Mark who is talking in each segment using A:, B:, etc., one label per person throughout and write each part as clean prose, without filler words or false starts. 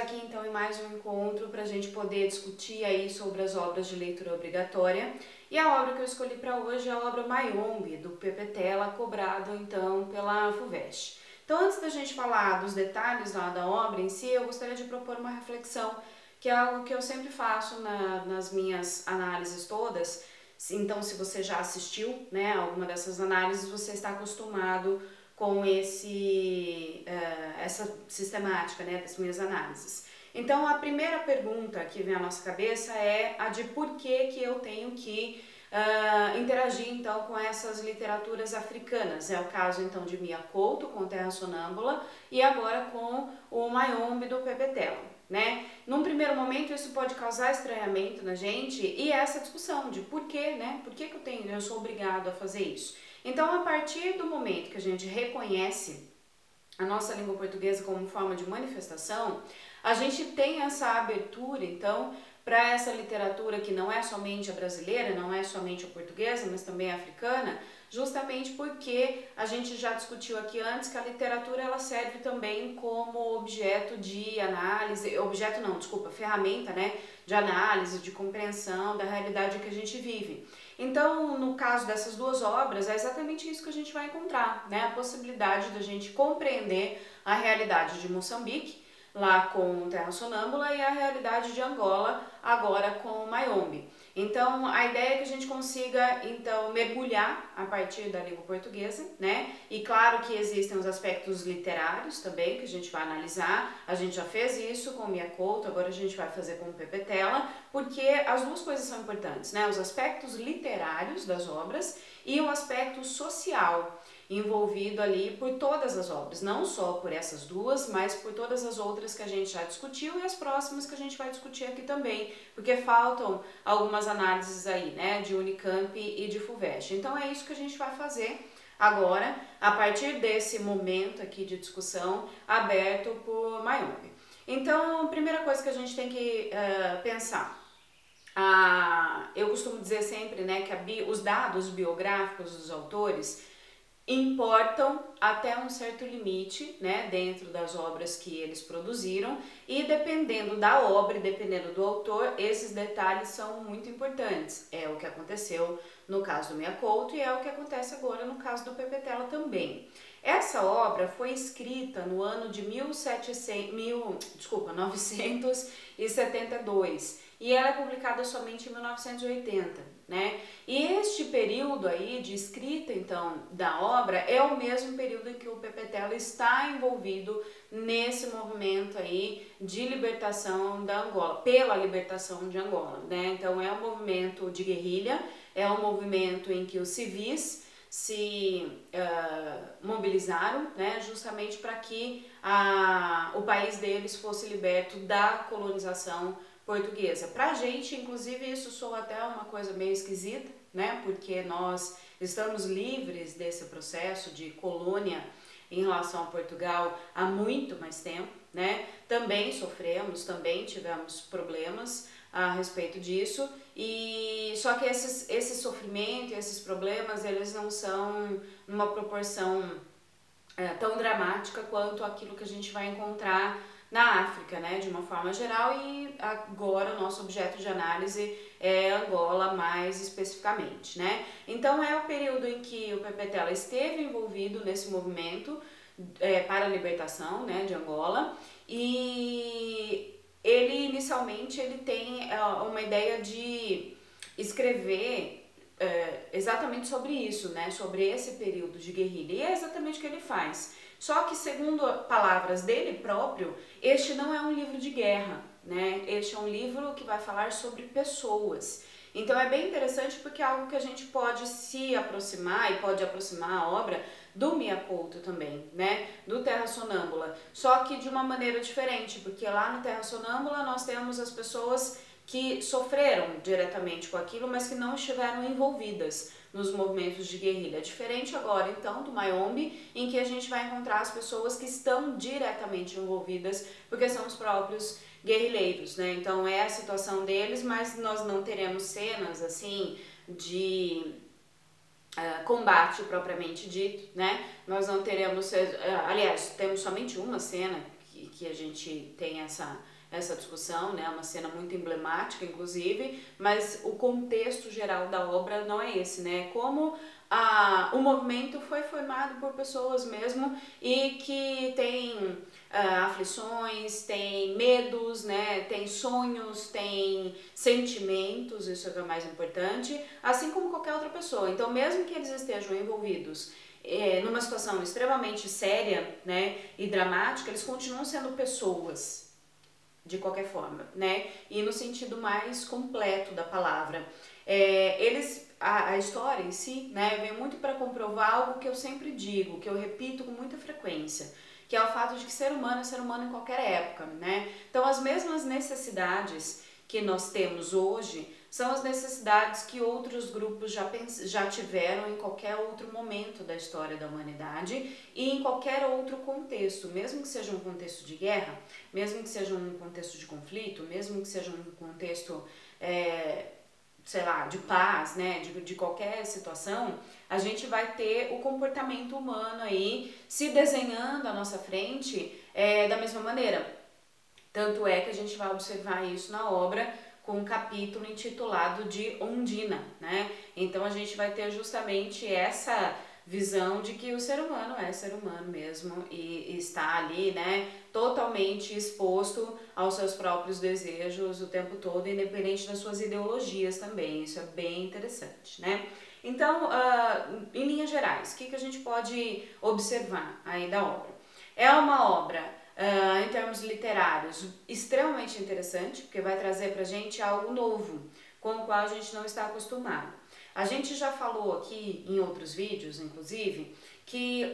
A: aqui então em mais um encontro para a gente poder discutir aí sobre as obras de leitura obrigatória. E a obra que eu escolhi para hoje é a obra Mayombe, do Pepe Tela, cobrado então pela FUVEST. Então, antes da gente falar dos detalhes lá da obra em si, eu gostaria de propor uma reflexão, que é algo que eu sempre faço nas minhas análises todas. Então, se você já assistiu, né, alguma dessas análises, você está acostumado com essa sistemática, né, das minhas análises. Então, a primeira pergunta que vem à nossa cabeça é a de por que eu tenho que interagir então com essas literaturas africanas. É o caso então de Mia Couto com Terra Sonâmbula e agora com o Mayombe do Pepe Tela, né? Num primeiro momento isso pode causar estranhamento na gente e essa discussão de por que, né? Por que eu sou obrigado a fazer isso? Então, a partir do momento que a gente reconhece a nossa língua portuguesa como forma de manifestação, a gente tem essa abertura, então, para essa literatura que não é somente a brasileira, não é somente a portuguesa, mas também a africana, justamente porque a gente já discutiu aqui antes que a literatura ela serve também como objeto de análise, ferramenta, né, de análise, de compreensão da realidade que a gente vive. Então, no caso dessas duas obras, é exatamente isso que a gente vai encontrar, né, a possibilidade da gente compreender a realidade de Moçambique, lá com Terra Sonâmbula, e a realidade de Angola, agora com Mayombe. Então, a ideia é que a gente consiga, então, mergulhar a partir da língua portuguesa, né? E claro que existem os aspectos literários também, que a gente vai analisar. A gente já fez isso com Mia Couto, agora a gente vai fazer com o Pepe Tela, porque as duas coisas são importantes, né? Os aspectos literários das obras e o aspecto social envolvido ali por todas as obras, não só por essas duas, mas por todas as outras que a gente já discutiu e as próximas que a gente vai discutir aqui também, porque faltam algumas análises aí, né, de Unicamp e de FUVEST. Então é isso que a gente vai fazer agora, a partir desse momento aqui de discussão aberto por Mayombe. Então, a primeira coisa que a gente tem que pensar, eu costumo dizer sempre, né, que os dados biográficos dos autores importam até um certo limite, né, dentro das obras que eles produziram, e dependendo da obra e dependendo do autor, esses detalhes são muito importantes. É o que aconteceu no caso do Mia Couto e é o que acontece agora no caso do Pepe Tela também. Essa obra foi escrita no ano de 972 e ela é publicada somente em 1980, né? E este período aí de escrita, então, da obra é o mesmo período em que o Pepe Tela está envolvido nesse movimento aí de libertação da Angola, pela libertação de Angola, né? Então é um movimento de guerrilha, é um movimento em que os civis se mobilizaram, né, justamente para que o país deles fosse liberto da colonização portuguesa. Pra gente, inclusive, isso soa até uma coisa meio esquisita, né, porque nós estamos livres desse processo de colônia em relação a Portugal há muito mais tempo, né, também sofremos, também tivemos problemas a respeito disso, e só que esse sofrimento, esses problemas, eles não são numa proporção tão dramática quanto aquilo que a gente vai encontrar na África, né, de uma forma geral, e agora o nosso objeto de análise é Angola mais especificamente, né. Então é o período em que o Pepe Tela esteve envolvido nesse movimento para a libertação, né, de Angola, e ele inicialmente tem uma ideia de escrever exatamente sobre isso, né, sobre esse período de guerrilha, e é exatamente o que ele faz. Só que, segundo palavras dele próprio, este não é um livro de guerra, né, este é um livro que vai falar sobre pessoas. Então é bem interessante porque é algo que a gente pode se aproximar e pode aproximar a obra do Mia Couto também, né, do Terra Sonâmbula, só que de uma maneira diferente, porque lá no Terra Sonâmbula nós temos as pessoas que sofreram diretamente com aquilo, mas que não estiveram envolvidas nos movimentos de guerrilha. Diferente agora, então, do Mayombe, em que a gente vai encontrar as pessoas que estão diretamente envolvidas, porque são os próprios guerrilheiros, né? Então é a situação deles, mas nós não teremos cenas, assim, de combate propriamente dito, né? Nós não teremos, aliás, temos somente uma cena que a gente tem essa discussão, né? Uma cena muito emblemática, inclusive, mas o contexto geral da obra não é esse, né? Como o movimento foi formado por pessoas mesmo e que tem aflições, tem medos, né? Tem sonhos, tem sentimentos, isso é o que é mais importante, assim como qualquer outra pessoa. Então, mesmo que eles estejam envolvidos numa situação extremamente séria, né, e dramática, eles continuam sendo pessoas, de qualquer forma, né, e no sentido mais completo da palavra. A história em si, né, vem muito para comprovar algo que eu sempre digo, que eu repito com muita frequência, que é o fato de que ser humano é ser humano em qualquer época, né? Então, as mesmas necessidades que nós temos hoje são as necessidades que outros grupos já tiveram em qualquer outro momento da história da humanidade e em qualquer outro contexto, mesmo que seja um contexto de guerra, mesmo que seja um contexto de conflito, mesmo que seja um contexto, sei lá, de paz, né, de qualquer situação, a gente vai ter o comportamento humano aí se desenhando à nossa frente da mesma maneira. Tanto é que a gente vai observar isso na obra com um capítulo intitulado de Ondina, né? Então a gente vai ter justamente essa visão de que o ser humano é ser humano mesmo e está ali, né, totalmente exposto aos seus próprios desejos o tempo todo, independente das suas ideologias também. Isso é bem interessante, né? Então, em linhas gerais, o que a gente pode observar aí da obra? É uma obra em termos literários, extremamente interessante, porque vai trazer pra gente algo novo, com o qual a gente não está acostumado. A gente já falou aqui em outros vídeos, inclusive, que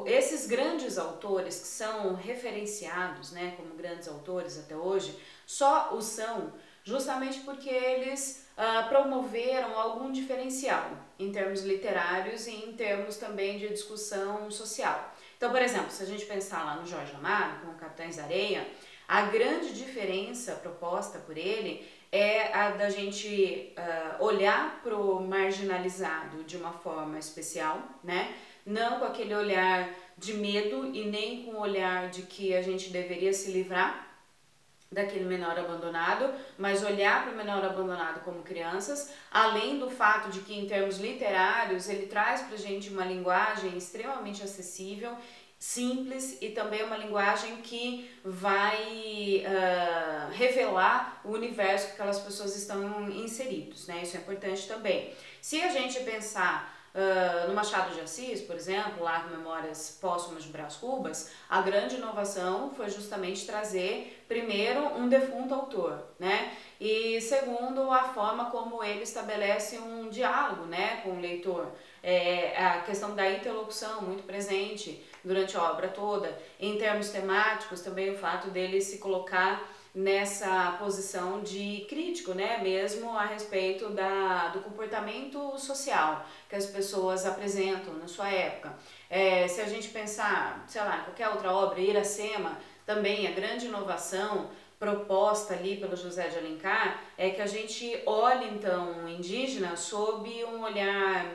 A: esses grandes autores que são referenciados, né, como grandes autores até hoje, só o são justamente porque eles promoveram algum diferencial em termos literários e em termos também de discussão social. Então, por exemplo, se a gente pensar lá no Jorge Amado, com o Capitães da Areia, a grande diferença proposta por ele é a da gente olhar para o marginalizado de uma forma especial, né? Não com aquele olhar de medo e nem com o olhar de que a gente deveria se livrar daquele menor abandonado, mas olhar para o menor abandonado como crianças, além do fato de que em termos literários ele traz para a gente uma linguagem extremamente acessível, simples e também uma linguagem que vai revelar o universo que aquelas pessoas estão inseridos, né? Isso é importante também. Se a gente pensar no Machado de Assis, por exemplo, lá no Memórias Póstumas de Brás Cubas, a grande inovação foi justamente trazer, primeiro, um defunto autor, né? E segundo, a forma como ele estabelece um diálogo, né, com o leitor. A questão da interlocução muito presente durante a obra toda. Em termos temáticos, também o fato dele se colocar nessa posição de crítico, né, mesmo a respeito do comportamento social que as pessoas apresentam na sua época. Se a gente pensar, sei lá, em qualquer outra obra, Iracema, também a grande inovação proposta ali pelo José de Alencar é que a gente olhe então o indígena sob um olhar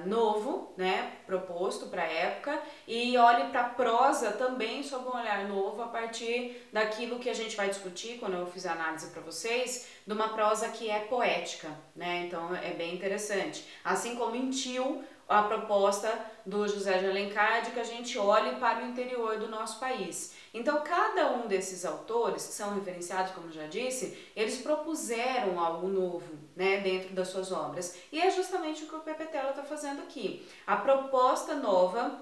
A: novo, né, proposto para a época, e olhe para a prosa também sob um olhar novo a partir daquilo que a gente vai discutir quando eu fizer a análise para vocês, de uma prosa que é poética, né? Então é bem interessante. Assim como em Tio, a proposta do José de Alencar de que a gente olhe para o interior do nosso país. Então, cada um desses autores, que são referenciados, como já disse, eles propuseram algo novo, né, dentro das suas obras. E é justamente o que o Pepe Tela está fazendo aqui. A proposta nova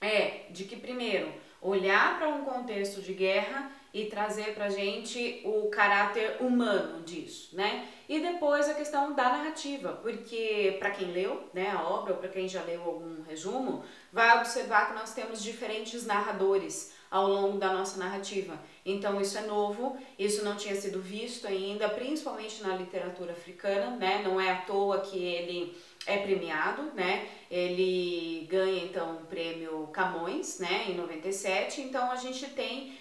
A: é de que, primeiro, olhar para um contexto de guerra e trazer pra gente o caráter humano disso, né? E depois a questão da narrativa, porque para quem leu, né, a obra, ou para quem já leu algum resumo, vai observar que nós temos diferentes narradores ao longo da nossa narrativa. Então isso é novo, isso não tinha sido visto ainda, principalmente na literatura africana, né? Não é à toa que ele é premiado, né? Ele ganha então o prêmio Camões, né, em 97. Então a gente tem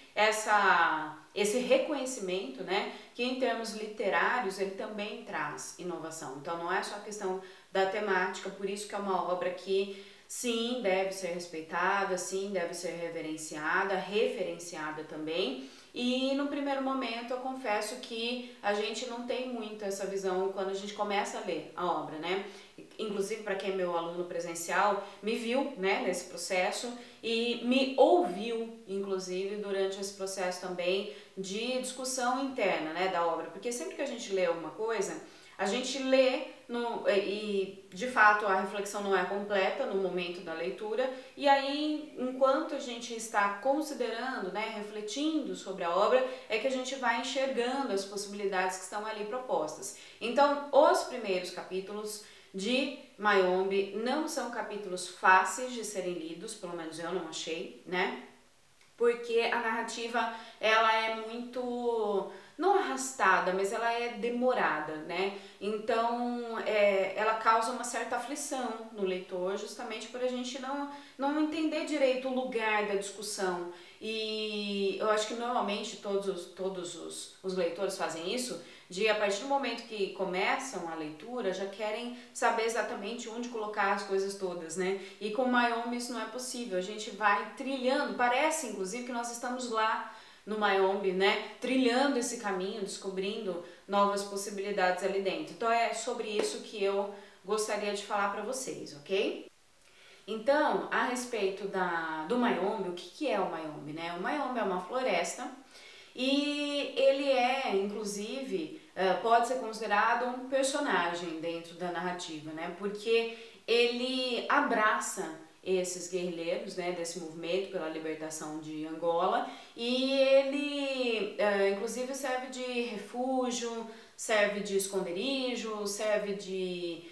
A: esse reconhecimento, né, que em termos literários ele também traz inovação. Então não é só a questão da temática, por isso que é uma obra que sim, deve ser respeitada, sim, deve ser reverenciada, referenciada também, e no primeiro momento eu confesso que a gente não tem muito essa visão quando a gente começa a ler a obra, né? Inclusive para quem é meu aluno presencial, me viu, né, nesse processo e me ouviu, inclusive, durante esse processo também de discussão interna, né, da obra, porque sempre que a gente lê alguma coisa, a gente lê e de fato a reflexão não é completa no momento da leitura, e aí enquanto a gente está considerando, né, refletindo sobre a obra, é que a gente vai enxergando as possibilidades que estão ali propostas. Então, os primeiros capítulos de Mayombe não são capítulos fáceis de serem lidos, pelo menos eu não achei, né? Porque a narrativa, ela é muito, não arrastada, mas ela é demorada, né? Então, ela causa uma certa aflição no leitor, justamente por a gente não entender direito o lugar da discussão. E eu acho que normalmente todos os leitores fazem isso, de a partir do momento que começam a leitura, já querem saber exatamente onde colocar as coisas todas, né? E com Mayombe isso não é possível, a gente vai trilhando, parece inclusive que nós estamos lá no Mayombe, né? Trilhando esse caminho, descobrindo novas possibilidades ali dentro. Então é sobre isso que eu gostaria de falar para vocês, ok? Então, a respeito do Mayombe, o que é o Mayombe, né? O Mayombe é uma floresta e ele é, inclusive, pode ser considerado um personagem dentro da narrativa, né? Porque ele abraça esses guerrilheiros, né, desse movimento pela libertação de Angola, e ele, inclusive, serve de refúgio, serve de esconderijo, serve de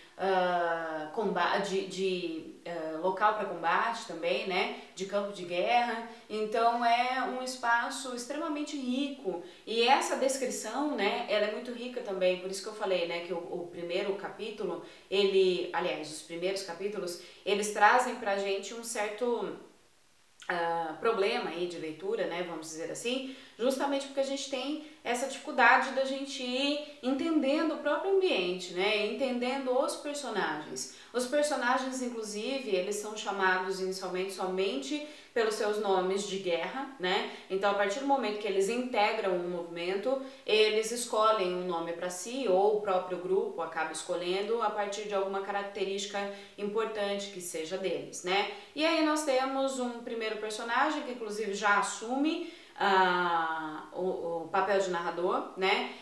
A: local para combate também, né, de campo de guerra. Então é um espaço extremamente rico, e essa descrição, né, ela é muito rica também, por isso que eu falei, né, que o primeiro capítulo, os primeiros capítulos, eles trazem pra gente um certo problema aí de leitura, né, vamos dizer assim, justamente porque a gente tem essa dificuldade da gente ir entendendo o próprio ambiente, né, entendendo os personagens. Os personagens, inclusive, eles são chamados inicialmente somente pelos seus nomes de guerra, né, então a partir do momento que eles integram um movimento, eles escolhem um nome para si, ou o próprio grupo acaba escolhendo a partir de alguma característica importante que seja deles, né. E aí nós temos um primeiro personagem que inclusive já assume o papel de narrador, né?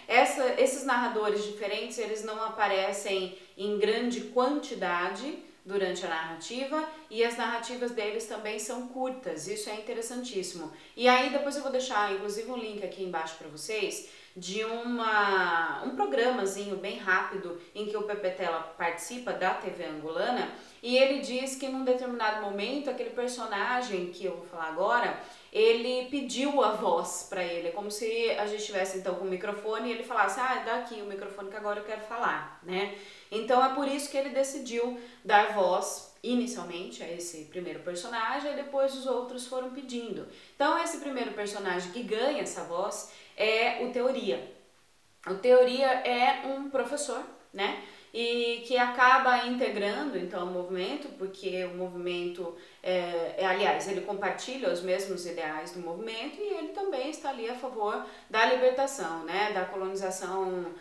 A: Esses narradores diferentes, eles não aparecem em grande quantidade durante a narrativa, e as narrativas deles também são curtas, isso é interessantíssimo. E aí depois eu vou deixar inclusive um link aqui embaixo para vocês de um programazinho bem rápido em que o Pepe Tela participa da TV angolana, e ele diz que num determinado momento aquele personagem que eu vou falar agora, ele pediu a voz para ele, é como se a gente estivesse então com o microfone e ele falasse, dá aqui o microfone que agora eu quero falar, né? Então é por isso que ele decidiu dar voz inicialmente a esse primeiro personagem, e depois os outros foram pedindo. Então esse primeiro personagem que ganha essa voz é o Teoria. O Teoria é um professor, né? E que acaba integrando então o movimento, porque o movimento, aliás, ele compartilha os mesmos ideais do movimento, e ele também está ali a favor da libertação, né, da colonização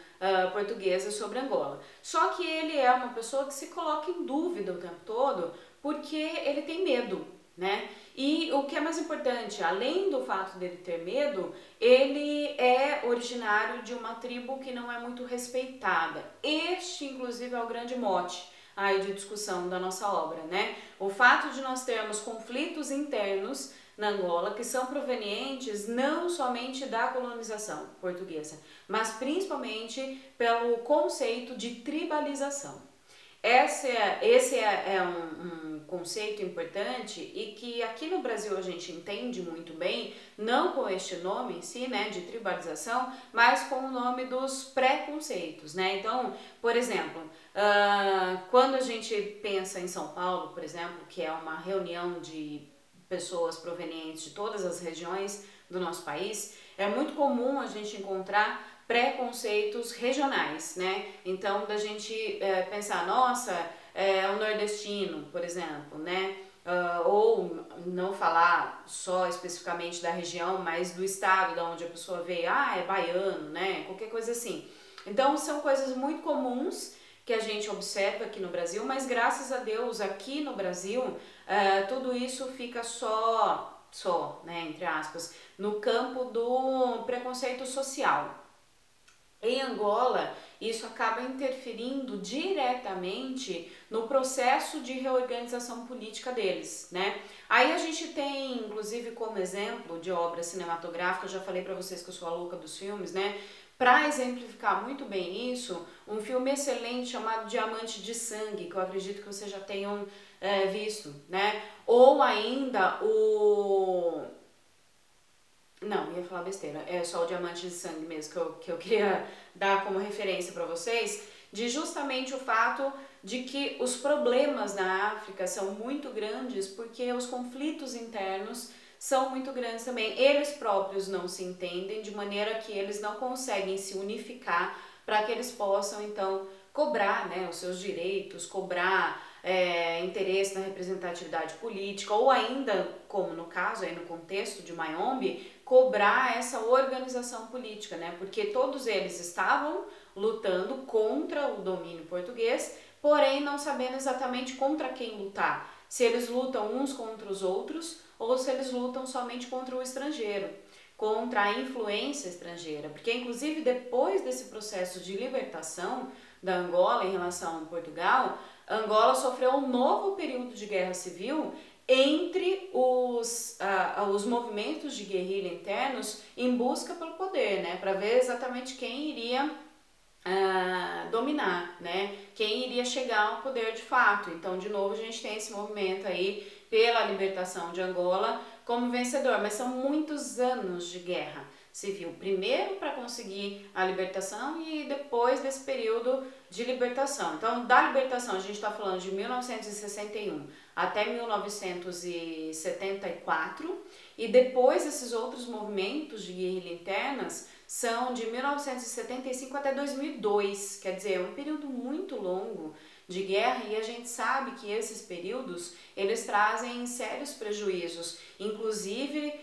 A: portuguesa sobre Angola. Só que ele é uma pessoa que se coloca em dúvida o tempo todo, porque ele tem medo, né? E o que é mais importante, além do fato dele ter medo, ele é originário de uma tribo que não é muito respeitada. Este, inclusive, é o grande mote aí de discussão da nossa obra, né? O fato de nós termos conflitos internos na Angola que são provenientes não somente da colonização portuguesa, mas principalmente pelo conceito de tribalização. Esse é um conceito importante, e que aqui no Brasil a gente entende muito bem, não com este nome em si, né, de tribalização, mas com o nome dos preconceitos, né? Então, por exemplo, quando a gente pensa em São Paulo, por exemplo, que é uma reunião de pessoas provenientes de todas as regiões do nosso país, é muito comum a gente encontrar preconceitos regionais, né? Então, da gente pensar, nossa, o nordestino, por exemplo, né? ou não falar só especificamente da região, mas do estado da onde a pessoa veio, é baiano, né? Qualquer coisa assim. Então são coisas muito comuns que a gente observa aqui no Brasil, mas graças a Deus aqui no Brasil tudo isso fica só, né, entre aspas, no campo do preconceito social. Em Angola, isso acaba interferindo diretamente no processo de reorganização política deles, né? Aí a gente tem, inclusive, como exemplo de obra cinematográfica, eu já falei pra vocês que eu sou a louca dos filmes, né? Para exemplificar muito bem isso, um filme excelente chamado Diamante de Sangue, que eu acredito que vocês já tenham visto, né? Ou ainda o... Não, ia falar besteira, é só o Diamante de Sangue mesmo que eu queria dar como referência para vocês, de justamente o fato de que os problemas na África são muito grandes porque os conflitos internos são muito grandes também. Eles próprios não se entendem, de maneira que eles não conseguem se unificar para que eles possam, então, cobrar, né, os seus direitos, cobrar interesse na representatividade política, ou ainda, como no caso, aí no contexto de Mayombe, cobrar essa organização política, né, porque todos eles estavam lutando contra o domínio português, porém não sabendo exatamente contra quem lutar. Se eles lutam uns contra os outros ou se eles lutam somente contra o estrangeiro, contra a influência estrangeira. Porque, inclusive, depois desse processo de libertação da Angola em relação a Portugal, Angola sofreu um novo período de guerra civil entre os movimentos de guerrilha internos em busca pelo poder, né, para ver exatamente quem iria dominar, né? Quem iria chegar ao poder de fato. Então, de novo, a gente tem esse movimento aí pela libertação de Angola como vencedor, mas são muitos anos de guerra civil, primeiro para conseguir a libertação e depois desse período de libertação. Então, da libertação, a gente está falando de 1961 até 1974, e depois esses outros movimentos de guerrilha internas são de 1975 até 2002, quer dizer, é um período muito longo de guerra, e a gente sabe que esses períodos eles trazem sérios prejuízos, inclusive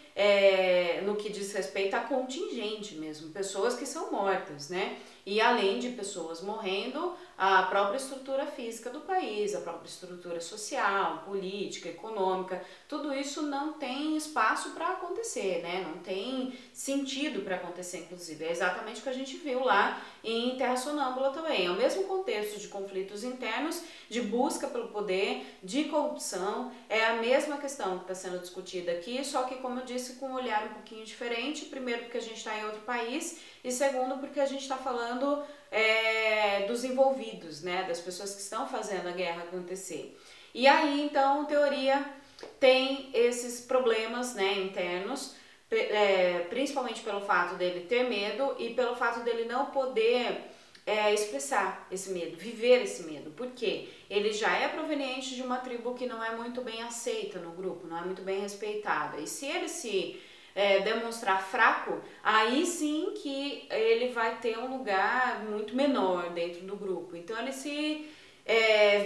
A: no que diz respeito a contingente mesmo, pessoas que são mortas, né? E além de pessoas morrendo, a própria estrutura física do país, a própria estrutura social, política, econômica, tudo isso não tem espaço para acontecer, né? Não tem sentido para acontecer, inclusive. É exatamente o que a gente viu lá em Terra Sonâmbula também. É o mesmo contexto de conflitos internos, de busca pelo poder, de corrupção, é a mesma questão que está sendo discutida aqui, só que, como eu disse, com um olhar um pouquinho diferente. Primeiro, porque a gente está em outro país, e segundo, porque a gente está falando dos envolvidos, né, das pessoas que estão fazendo a guerra acontecer. E aí, então, teoria tem esses problemas, né, internos, principalmente pelo fato dele ter medo e pelo fato dele não poder expressar esse medo, viver esse medo. Por quê? Ele já é proveniente de uma tribo que não é muito bem aceita no grupo, não é muito bem respeitada. E se ele se demonstrar fraco, aí sim que ele vai ter um lugar muito menor dentro do grupo. Então ele se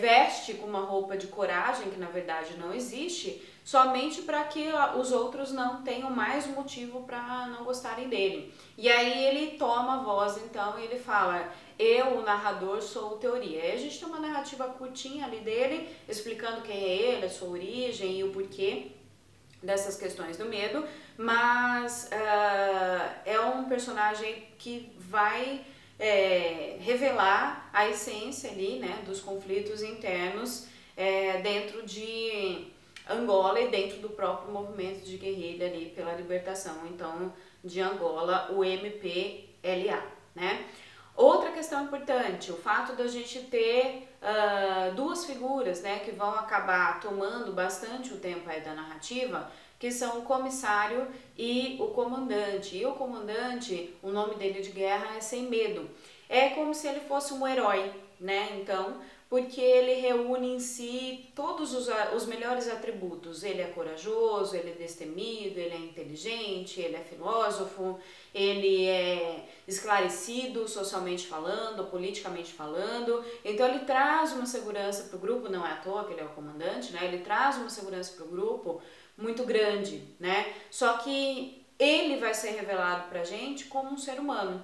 A: veste com uma roupa de coragem, que na verdade não existe, somente para que os outros não tenham mais motivo para não gostarem dele. E aí ele toma a voz, então, e ele fala: eu, o narrador, sou o Teoria. Aí a gente tem uma narrativa curtinha ali dele, explicando quem é ele, a sua origem e o porquê dessas questões do medo, mas é um personagem que vai revelar a essência ali, né, dos conflitos internos dentro de Angola e dentro do próprio movimento de guerrilha ali pela libertação, então, de Angola, o MPLA, né? Outra questão importante, o fato da gente ter duas figuras, né, que vão acabar tomando bastante o tempo aí da narrativa, que são o comissário e o comandante. E o comandante, o nome dele de guerra é Sem Medo. É como se ele fosse um herói, né? Então, porque ele reúne em si todos os melhores atributos. Ele é corajoso, ele é destemido, ele é inteligente, ele é filósofo, ele é esclarecido socialmente falando, politicamente falando. Então ele traz uma segurança para o grupo, não é à toa que ele é o comandante, né? Ele traz uma segurança para o grupo muito grande, né? Só que ele vai ser revelado pra gente como um ser humano.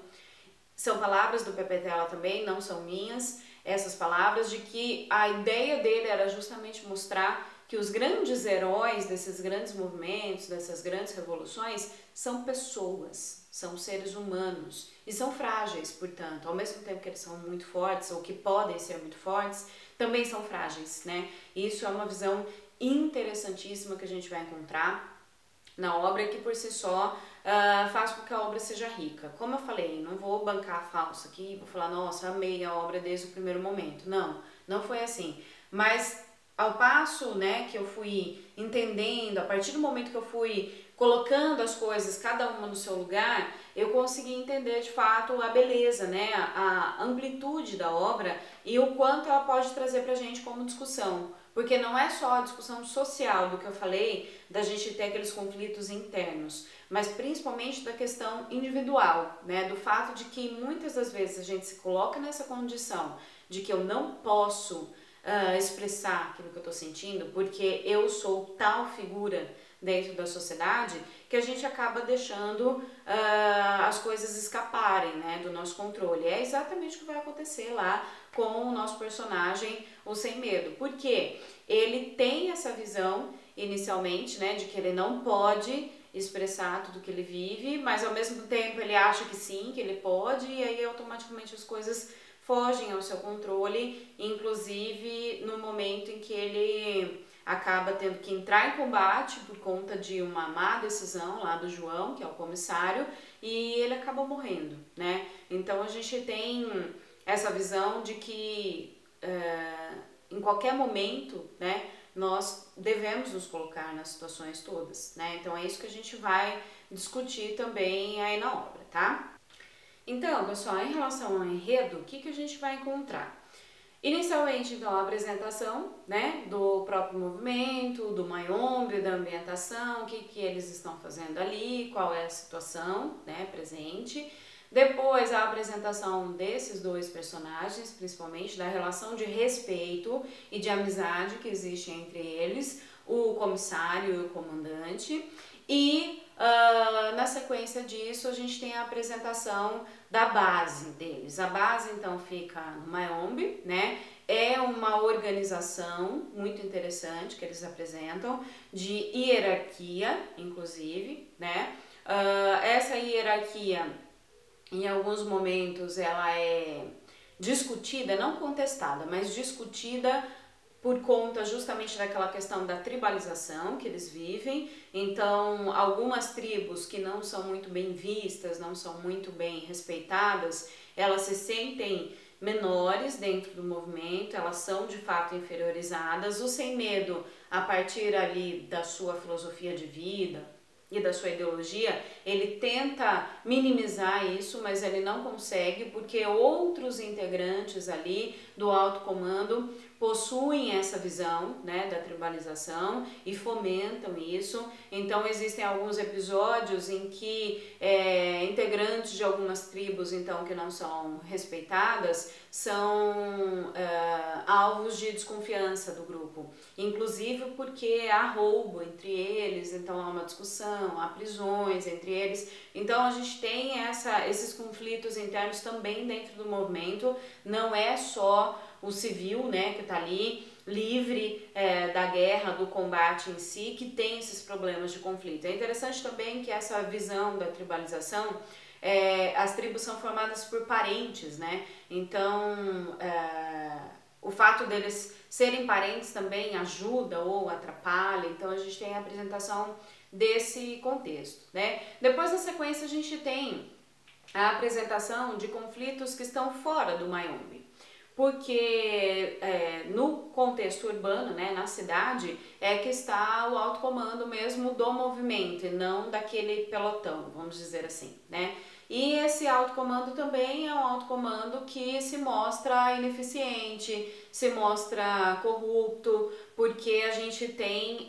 A: São palavras do Pepe Tela também, não são minhas, essas palavras, de que a ideia dele era justamente mostrar que os grandes heróis desses grandes movimentos, dessas grandes revoluções, são pessoas, são seres humanos e são frágeis, portanto, ao mesmo tempo que eles são muito fortes ou que podem ser muito fortes, também são frágeis, né? E isso é uma visão interessantíssima que a gente vai encontrar na obra, que por si só faz com que a obra seja rica. Como eu falei, não vou bancar a falsa aqui, vou falar, nossa, amei a obra desde o primeiro momento. Não, não foi assim. Mas ao passo, né, que eu fui entendendo, a partir do momento que eu fui colocando as coisas, cada uma no seu lugar, eu consegui entender de fato a beleza, né, a amplitude da obra e o quanto ela pode trazer pra gente como discussão. Porque não é só a discussão social do que eu falei, da gente ter aqueles conflitos internos, mas principalmente da questão individual, né? Do fato de que muitas das vezes a gente se coloca nessa condição de que eu não posso expressar aquilo que eu tô sentindo, porque eu sou tal figura dentro da sociedade, que a gente acaba deixando as coisas escaparem, né, do nosso controle. É exatamente o que vai acontecer lá com o nosso personagem, o Sem Medo, porque ele tem essa visão inicialmente, né, de que ele não pode expressar tudo que ele vive, mas ao mesmo tempo ele acha que sim, que ele pode, e aí automaticamente as coisas fogem ao seu controle, inclusive no momento em que ele acaba tendo que entrar em combate por conta de uma má decisão lá do João, que é o comissário, e ele acaba morrendo, né? Então a gente tem essa visão de que em qualquer momento, né, nós devemos nos colocar nas situações todas, né? Então é isso que a gente vai discutir também aí na obra, tá? Então, pessoal, em relação ao enredo, o que a gente vai encontrar? Inicialmente, então, a apresentação, né, do próprio movimento, do Mayombe, da ambientação, o que eles estão fazendo ali, qual é a situação, né, presente. Depois, a apresentação desses dois personagens, principalmente da relação de respeito e de amizade que existe entre eles, o comissário e o comandante. E na sequência disso, a gente tem a apresentação da base deles. A base, então, fica no Mayombe, né? É uma organização muito interessante que eles apresentam, de hierarquia, inclusive, né? Essa hierarquia, em alguns momentos, ela é discutida, não contestada, mas discutida por conta justamente daquela questão da tribalização que eles vivem. Então, algumas tribos que não são muito bem vistas, não são muito bem respeitadas, elas se sentem menores dentro do movimento, elas são de fato inferiorizadas. O Sem Medo, a partir ali da sua filosofia de vida e da sua ideologia, ele tenta minimizar isso, mas ele não consegue, porque outros integrantes ali do alto comando possuem essa visão, né, da tribalização e fomentam isso. Então existem alguns episódios em que integrantes de algumas tribos, então, que não são respeitadas, são alvos de desconfiança do grupo, inclusive porque há roubo entre eles, então há uma discussão, há prisões entre eles. Então a gente tem esses conflitos internos também dentro do movimento, não é só o civil, né, que está ali livre da guerra, do combate em si, que tem esses problemas de conflito. É interessante também que essa visão da tribalização, as tribos são formadas por parentes, né? Então o fato deles serem parentes também ajuda ou atrapalha. Então a gente tem a apresentação desse contexto, né? Depois, na sequência, a gente tem a apresentação de conflitos que estão fora do Mayombe, porque no contexto urbano, né, na cidade, é que está o alto comando mesmo do movimento e não daquele pelotão, vamos dizer assim, né? E esse alto comando também é um alto comando que se mostra ineficiente, se mostra corrupto, porque a gente tem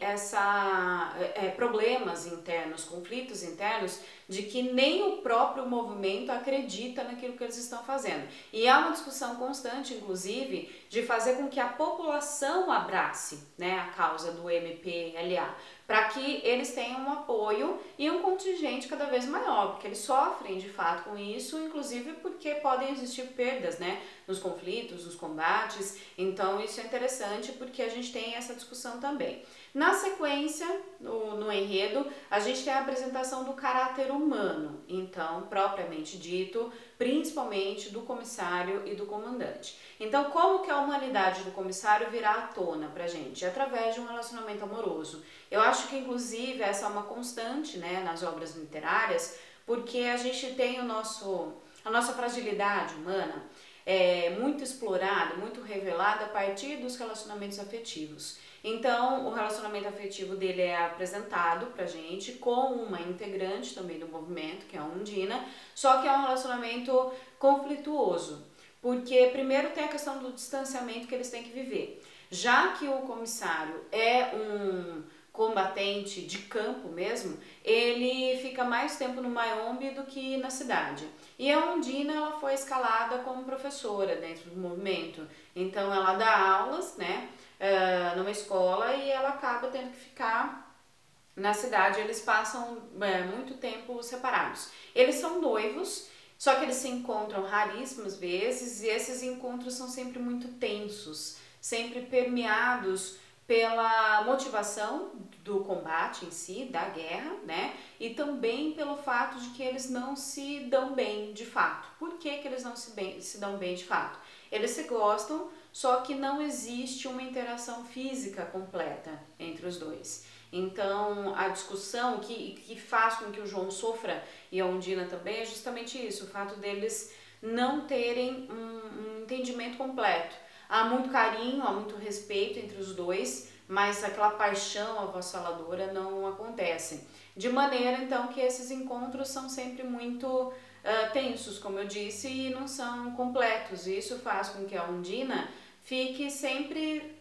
A: problemas internos, conflitos internos, de que nem o próprio movimento acredita naquilo que eles estão fazendo. E há uma discussão constante, inclusive, de fazer com que a população abrace, né, a causa do MPLA, para que eles tenham um apoio e um contingente cada vez maior, porque eles sofrem de fato com isso, inclusive porque podem existir perdas, né, nos conflitos, nos combates. Então isso é interessante porque a gente tem essa discussão também. Na sequência, no enredo, a gente tem a apresentação do caráter humano, então, propriamente dito, principalmente do comissário e do comandante. Então, como que a humanidade do comissário virá à tona pra gente? Através de um relacionamento amoroso. Eu acho que, inclusive, essa é uma constante, né, nas obras literárias, porque a gente tem a nossa fragilidade humana muito explorada, muito revelada a partir dos relacionamentos afetivos. Então, o relacionamento afetivo dele é apresentado pra gente com uma integrante também do movimento, que é a Undina, só que é um relacionamento conflituoso, porque primeiro tem a questão do distanciamento que eles têm que viver. Já que o comissário é um combatente de campo mesmo, ele fica mais tempo no Mayombe do que na cidade. E a Undina, ela foi escalada como professora dentro do movimento, então ela dá aulas, né, numa escola, e ela acaba tendo que ficar na cidade. Eles passam muito tempo separados. Eles são noivos, só que eles se encontram raríssimas vezes, e esses encontros são sempre muito tensos, sempre permeados pela motivação do combate em si, da guerra, né? E também pelo fato de que eles não se dão bem de fato. Por que que eles não se dão bem de fato? Eles se gostam, só que não existe uma interação física completa entre os dois. Então, a discussão que faz com que o João sofra, e a Undina também, é justamente isso, o fato deles não terem um entendimento completo. Há muito carinho, há muito respeito entre os dois, mas aquela paixão avassaladora não acontece. De maneira, então, que esses encontros são sempre muito tensos, como eu disse, e não são completos. E isso faz com que a Undina fique sempre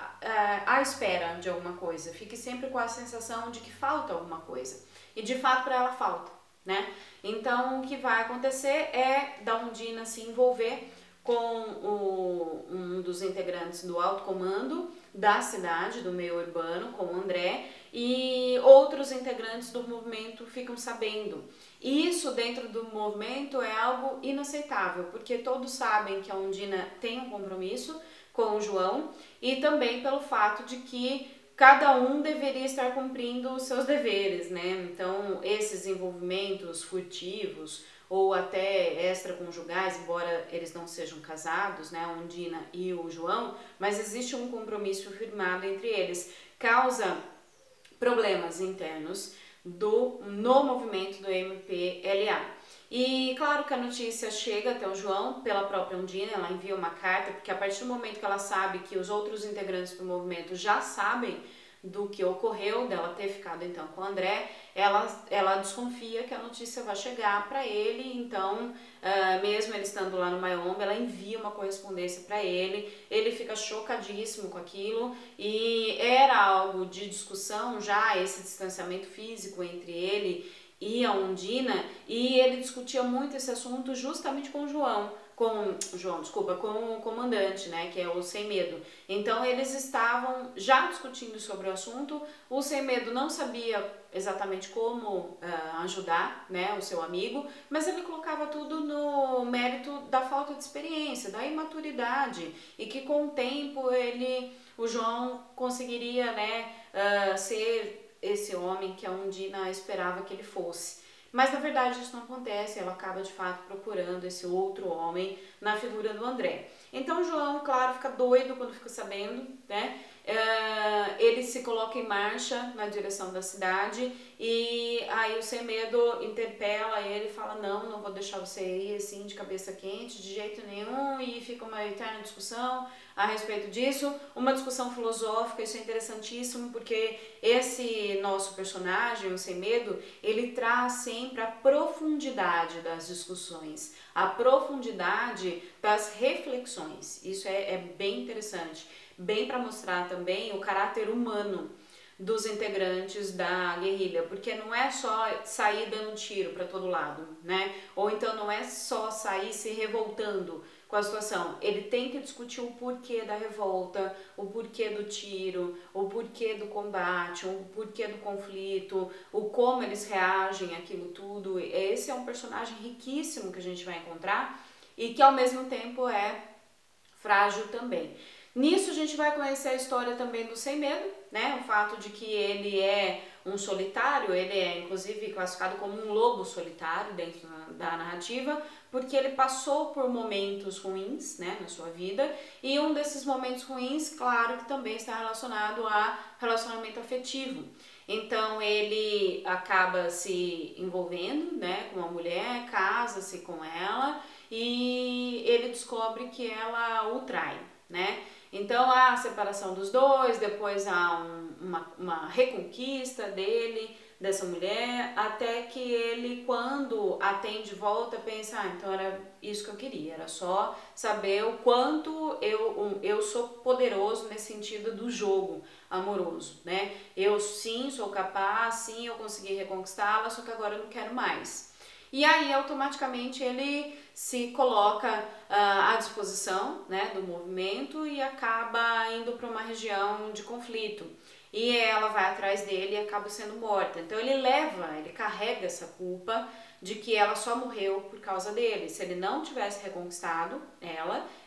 A: à espera de alguma coisa, fique sempre com a sensação de que falta alguma coisa. E de fato para ela falta, né? Então o que vai acontecer é da Undina se envolver com um dos integrantes do alto comando da cidade, do meio urbano, com o André, e outros integrantes do movimento ficam sabendo. E isso dentro do movimento é algo inaceitável, porque todos sabem que a Undina tem um compromisso com o João, e também pelo fato de que cada um deveria estar cumprindo os seus deveres, né? Então, esses envolvimentos furtivos ou até extraconjugais, embora eles não sejam casados, né, a Undina e o João, mas existe um compromisso firmado entre eles, causa problemas internos no movimento do MPLA. E claro que a notícia chega até o João pela própria Undina, ela envia uma carta, porque a partir do momento que ela sabe que os outros integrantes do movimento já sabem do que ocorreu, dela ter ficado então com o André, ela desconfia que a notícia vai chegar para ele, então mesmo ele estando lá no Mayombe, ela envia uma correspondência para ele fica chocadíssimo com aquilo, e era algo de discussão já, esse distanciamento físico entre ele e a Undina, e ele discutia muito esse assunto justamente com com o comandante, né, que é o Sem Medo. Então eles estavam já discutindo sobre o assunto. O Sem Medo não sabia exatamente como ajudar, né, o seu amigo, mas ele colocava tudo no mérito da falta de experiência, da imaturidade, e que com o tempo o João conseguiria, né, ser esse homem que a Undina esperava que ele fosse. Mas na verdade isso não acontece, ela acaba de fato procurando esse outro homem na figura do André. Então o João, claro, fica doido quando fica sabendo, né? ele se coloca em marcha na direção da cidade e aí o Sem Medo interpela ele e fala: não vou deixar você ir assim de cabeça quente de jeito nenhum, e fica uma eterna discussão a respeito disso, uma discussão filosófica. Isso é interessantíssimo porque esse nosso personagem, o Sem Medo, ele traz sempre a profundidade das discussões, a profundidade das reflexões. Isso é bem interessante, bem para mostrar também o caráter humano dos integrantes da guerrilha, porque não é só sair dando tiro para todo lado, né? Ou então não é só sair se revoltando com a situação. Ele tem que discutir o porquê da revolta, o porquê do tiro, o porquê do combate, o porquê do conflito, o como eles reagem àquilo tudo. Esse é um personagem riquíssimo que a gente vai encontrar e que ao mesmo tempo é frágil também. Nisso a gente vai conhecer a história também do Sem Medo, né? O fato de que ele é um solitário, ele é inclusive classificado como um lobo solitário dentro da narrativa, porque ele passou por momentos ruins, né, na sua vida, e um desses momentos ruins, claro, que também está relacionado a relacionamento afetivo. Então ele acaba se envolvendo, né, com uma mulher, casa-se com ela e ele descobre que ela o trai, né? Então há a separação dos dois, depois há uma reconquista dele, dessa mulher, até que ele, quando a tem de volta, pensa: então era isso que eu queria, era só saber o quanto eu sou poderoso nesse sentido do jogo amoroso, né? Eu sim sou capaz, sim eu consegui reconquistá-la, só que agora eu não quero mais. E aí automaticamente ele se coloca à disposição, né, do movimento e acaba indo para uma região de conflito. E ela vai atrás dele e acaba sendo morta. Então ele carrega essa culpa de que ela só morreu por causa dele. Se ele não tivesse reconquistado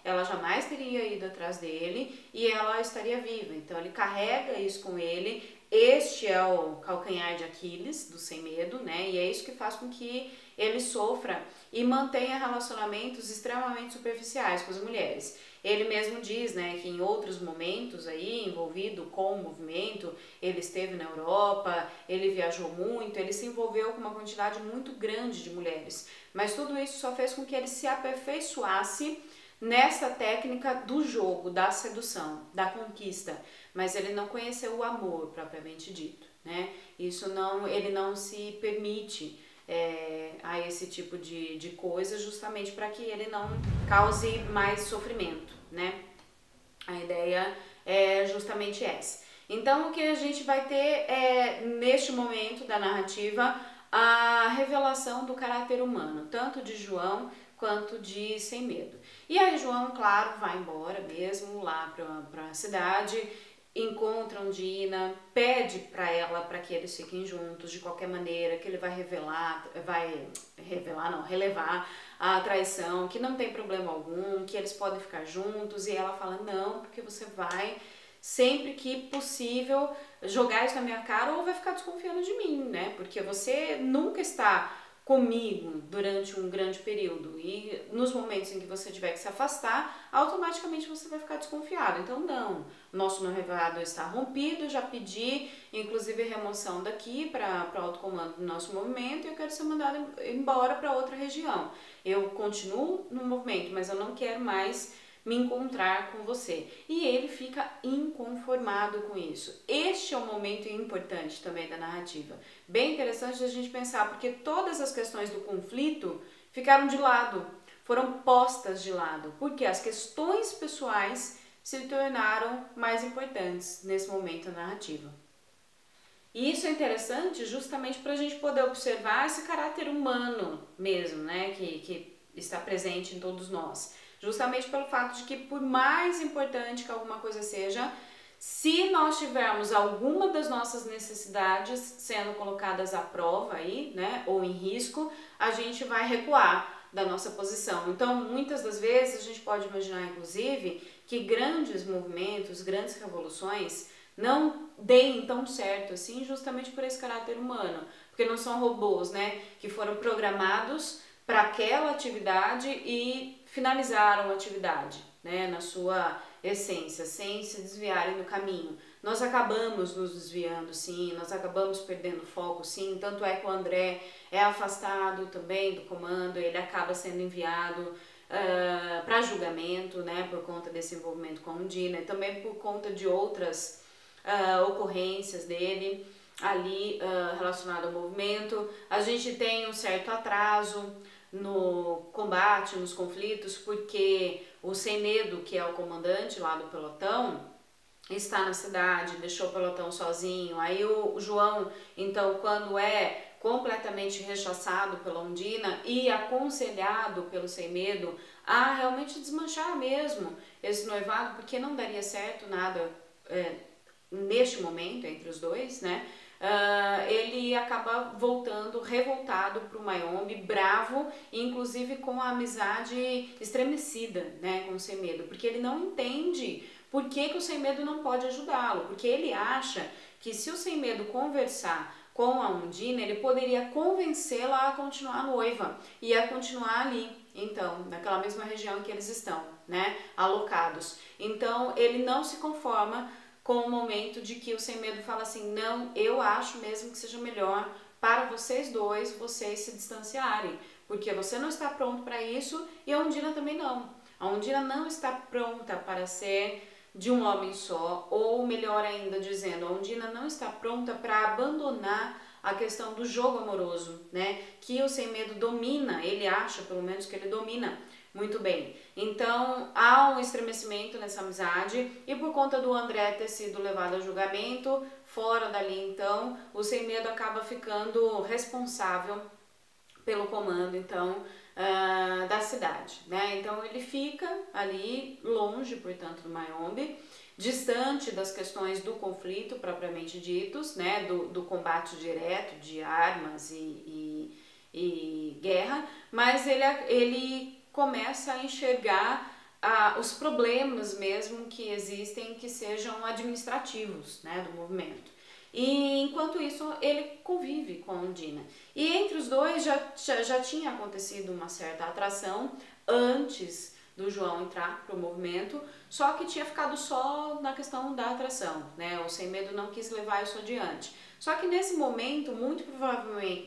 A: ela jamais teria ido atrás dele e ela estaria viva. Então ele carrega isso com ele. Este é o calcanhar de Aquiles do Sem Medo, né? E é isso que faz com que ele sofra e mantenha relacionamentos extremamente superficiais com as mulheres. Ele mesmo diz, né, que em outros momentos aí, envolvido com o movimento, ele esteve na Europa, ele viajou muito, ele se envolveu com uma quantidade muito grande de mulheres. Mas tudo isso só fez com que ele se aperfeiçoasse nessa técnica do jogo, da sedução, da conquista. Mas ele não conheceu o amor propriamente dito, né? Ele não se permite a esse tipo de coisa, justamente para que ele não cause mais sofrimento, né? A ideia é justamente essa. Então o que a gente vai ter é, neste momento da narrativa, a revelação do caráter humano, tanto de João quanto de Sem Medo. E aí João, claro, vai embora mesmo lá para a cidade, encontram Dina, pede para ela para que eles fiquem juntos de qualquer maneira, que ele vai relevar a traição, que não tem problema algum, que eles podem ficar juntos. E ela fala: não, porque você vai, sempre que possível, jogar isso na minha cara ou vai ficar desconfiando de mim, né? Porque você nunca está comigo durante um grande período e nos momentos em que você tiver que se afastar, automaticamente você vai ficar desconfiado. Então não, nosso noivado está rompido, já pedi inclusive remoção daqui para o alto comando do nosso movimento e eu quero ser mandado embora para outra região. Eu continuo no movimento, mas eu não quero mais me encontrar com você. E ele fica inconformado com isso. Este é um momento importante também da narrativa. Bem interessante a gente pensar, porque todas as questões do conflito ficaram de lado, foram postas de lado, porque as questões pessoais se tornaram mais importantes nesse momento da narrativa. E isso é interessante justamente para a gente poder observar esse caráter humano mesmo, né, que está presente em todos nós. Justamente pelo fato de que, por mais importante que alguma coisa seja, se nós tivermos alguma das nossas necessidades sendo colocadas à prova aí, né, ou em risco, a gente vai recuar da nossa posição. Então, muitas das vezes, a gente pode imaginar, inclusive, que grandes movimentos, grandes revoluções não deem tão certo assim, justamente por esse caráter humano, porque não são robôs, né, que foram programados para aquela atividade e finalizaram a atividade. né, na sua essência, sem se desviarem do caminho. Nós acabamos nos desviando, sim, nós acabamos perdendo foco, sim, tanto é que o André é afastado também do comando, ele acaba sendo enviado para julgamento, né, por conta desse envolvimento com a Undina, e também por conta de outras ocorrências dele ali relacionado ao movimento. A gente tem um certo atraso no combate, nos conflitos, porque o Sem Medo, que é o comandante lá do pelotão, está na cidade, deixou o pelotão sozinho. Aí o João, então, quando é completamente rechaçado pela Undina e aconselhado pelo Sem Medo a realmente desmanchar mesmo esse noivado, porque não daria certo nada neste momento entre os dois, né? Ele acaba voltando revoltado para o Mayombe, bravo, inclusive com a amizade estremecida, né, com o Sem Medo, porque ele não entende por que o Sem Medo não pode ajudá-lo, porque ele acha que se o Sem Medo conversar com a Undina, ele poderia convencê-la a continuar noiva e a continuar ali, então, naquela mesma região em que eles estão, né, alocados. Então, ele não se conforma com o momento de que o Sem Medo fala assim, não, eu acho mesmo que seja melhor para vocês dois, vocês se distanciarem, porque você não está pronto para isso e a Undina também não. A Undina não está pronta para ser de um homem só, ou melhor ainda dizendo, a Undina não está pronta para abandonar a questão do jogo amoroso, né, que o Sem Medo domina, ele acha pelo menos que ele domina muito bem. Então há um estremecimento nessa amizade e por conta do André ter sido levado a julgamento, fora dali então, o Sem Medo acaba ficando responsável pelo comando então da cidade, né? Então ele fica ali longe, portanto, do Mayombe, distante das questões do conflito propriamente ditos, né? Do combate direto de armas e guerra, mas ele começa a enxergar os problemas mesmo que existem que sejam administrativos, né, do movimento. E enquanto isso ele convive com a Undina. E entre os dois já tinha acontecido uma certa atração antes do João entrar para o movimento, só que tinha ficado só na questão da atração, né? O Sem Medo não quis levar isso adiante. Só que nesse momento, muito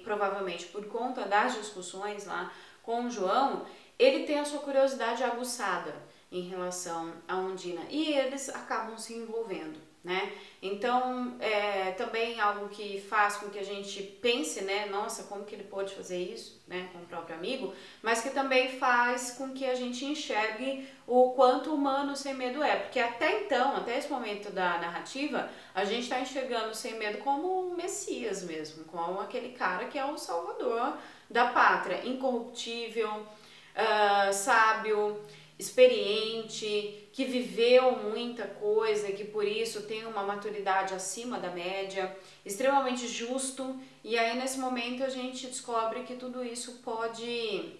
A: provavelmente por conta das discussões lá com o João, ele tem a sua curiosidade aguçada em relação à Undina e eles acabam se envolvendo, né? Então, também algo que faz com que a gente pense, né? Nossa, como que ele pode fazer isso, né? Com o próprio amigo, mas que também faz com que a gente enxergue o quanto humano o Sem Medo é, porque até então, até esse momento da narrativa, a gente está enxergando o Sem Medo como um Messias mesmo, como aquele cara que é o salvador da pátria, incorruptível, sábio, experiente, que viveu muita coisa, que por isso tem uma maturidade acima da média, extremamente justo, e aí nesse momento a gente descobre que tudo isso pode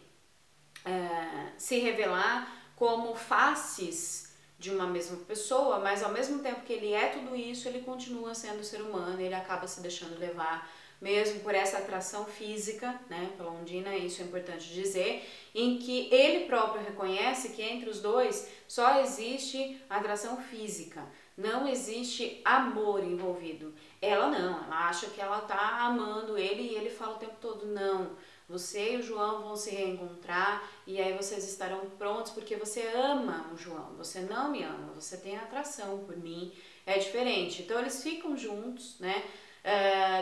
A: se revelar como faces de uma mesma pessoa, mas ao mesmo tempo que ele é tudo isso, ele continua sendo ser humano, ele acaba se deixando levar mesmo por essa atração física, né, pela Undina, isso é importante dizer, em que ele próprio reconhece que entre os dois só existe atração física, não existe amor envolvido. Ela não, ela acha que ela tá amando ele e ele fala o tempo todo, não, você e o João vão se reencontrar e aí vocês estarão prontos porque você ama o João, você não me ama, você tem atração por mim, é diferente. Então eles ficam juntos, né,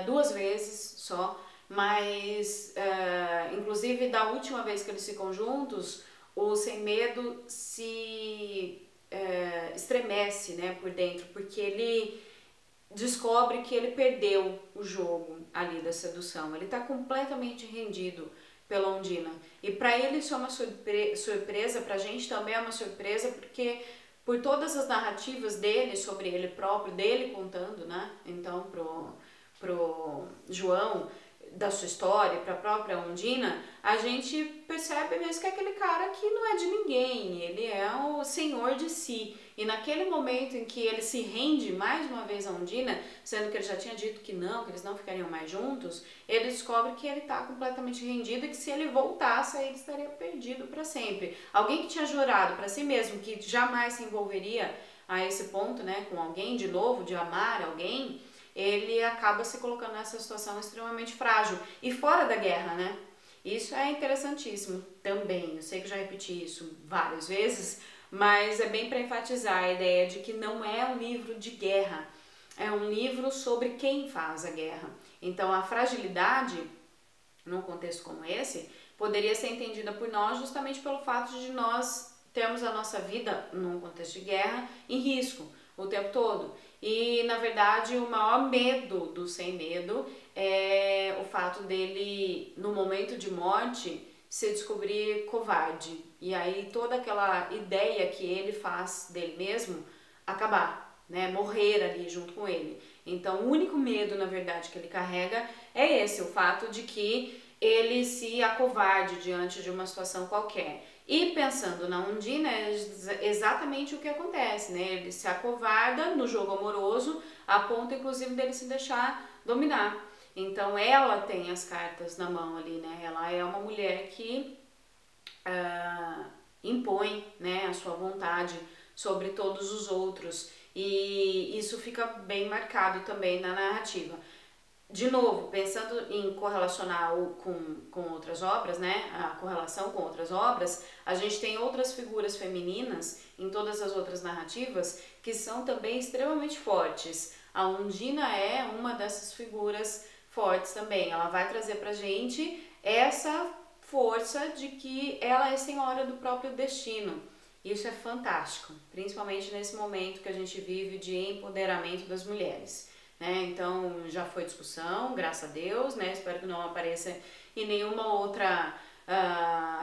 A: 2 vezes só, mas inclusive da última vez que eles ficam juntos, o Sem Medo se estremece, né, por dentro, porque ele descobre que ele perdeu o jogo ali da sedução, ele está completamente rendido pela Undina, e para ele isso é uma surpresa, pra gente também é uma surpresa, porque por todas as narrativas dele sobre ele próprio, dele contando, né, então pro João, da sua história, para a própria Undina, a gente percebe mesmo que é aquele cara que não é de ninguém, ele é o senhor de si. E naquele momento em que ele se rende mais uma vez a Undina, sendo que ele já tinha dito que eles não ficariam mais juntos, ele descobre que ele está completamente rendido e que se ele voltasse, ele estaria perdido para sempre. Alguém que tinha jurado para si mesmo que jamais se envolveria a esse ponto, né, com alguém de novo, de amar alguém, ele acaba se colocando nessa situação extremamente frágil. E fora da guerra, né? Isso é interessantíssimo também. Eu sei que já repeti isso várias vezes, mas é bem para enfatizar a ideia de que não é um livro de guerra, é um livro sobre quem faz a guerra. Então a fragilidade, num contexto como esse, poderia ser entendida por nós justamente pelo fato de nós termos a nossa vida, num contexto de guerra, em risco o tempo todo. E, na verdade, o maior medo do Sem Medo é o fato dele, no momento de morte, se descobrir covarde. E aí toda aquela ideia que ele faz dele mesmo acabar, né? Morrer ali junto com ele. Então, o único medo, na verdade, que ele carrega é esse, o fato de que ele se acovarde diante de uma situação qualquer. E pensando na Undina, é exatamente o que acontece, né? Ele se acovarda no jogo amoroso, a ponto inclusive dele se deixar dominar. Então ela tem as cartas na mão ali, né? Ela é uma mulher que impõe, né, a sua vontade sobre todos os outros. E isso fica bem marcado também na narrativa. De novo, pensando em correlacionar com outras obras, né, a correlação com outras obras, a gente tem outras figuras femininas em todas as outras narrativas que são também extremamente fortes. A Undina é uma dessas figuras fortes também. Ela vai trazer pra gente essa força de que ela é senhora do próprio destino. Isso é fantástico, principalmente nesse momento que a gente vive de empoderamento das mulheres. Né? Então já foi discussão, graças a Deus, né? Espero que não apareça em nenhuma outra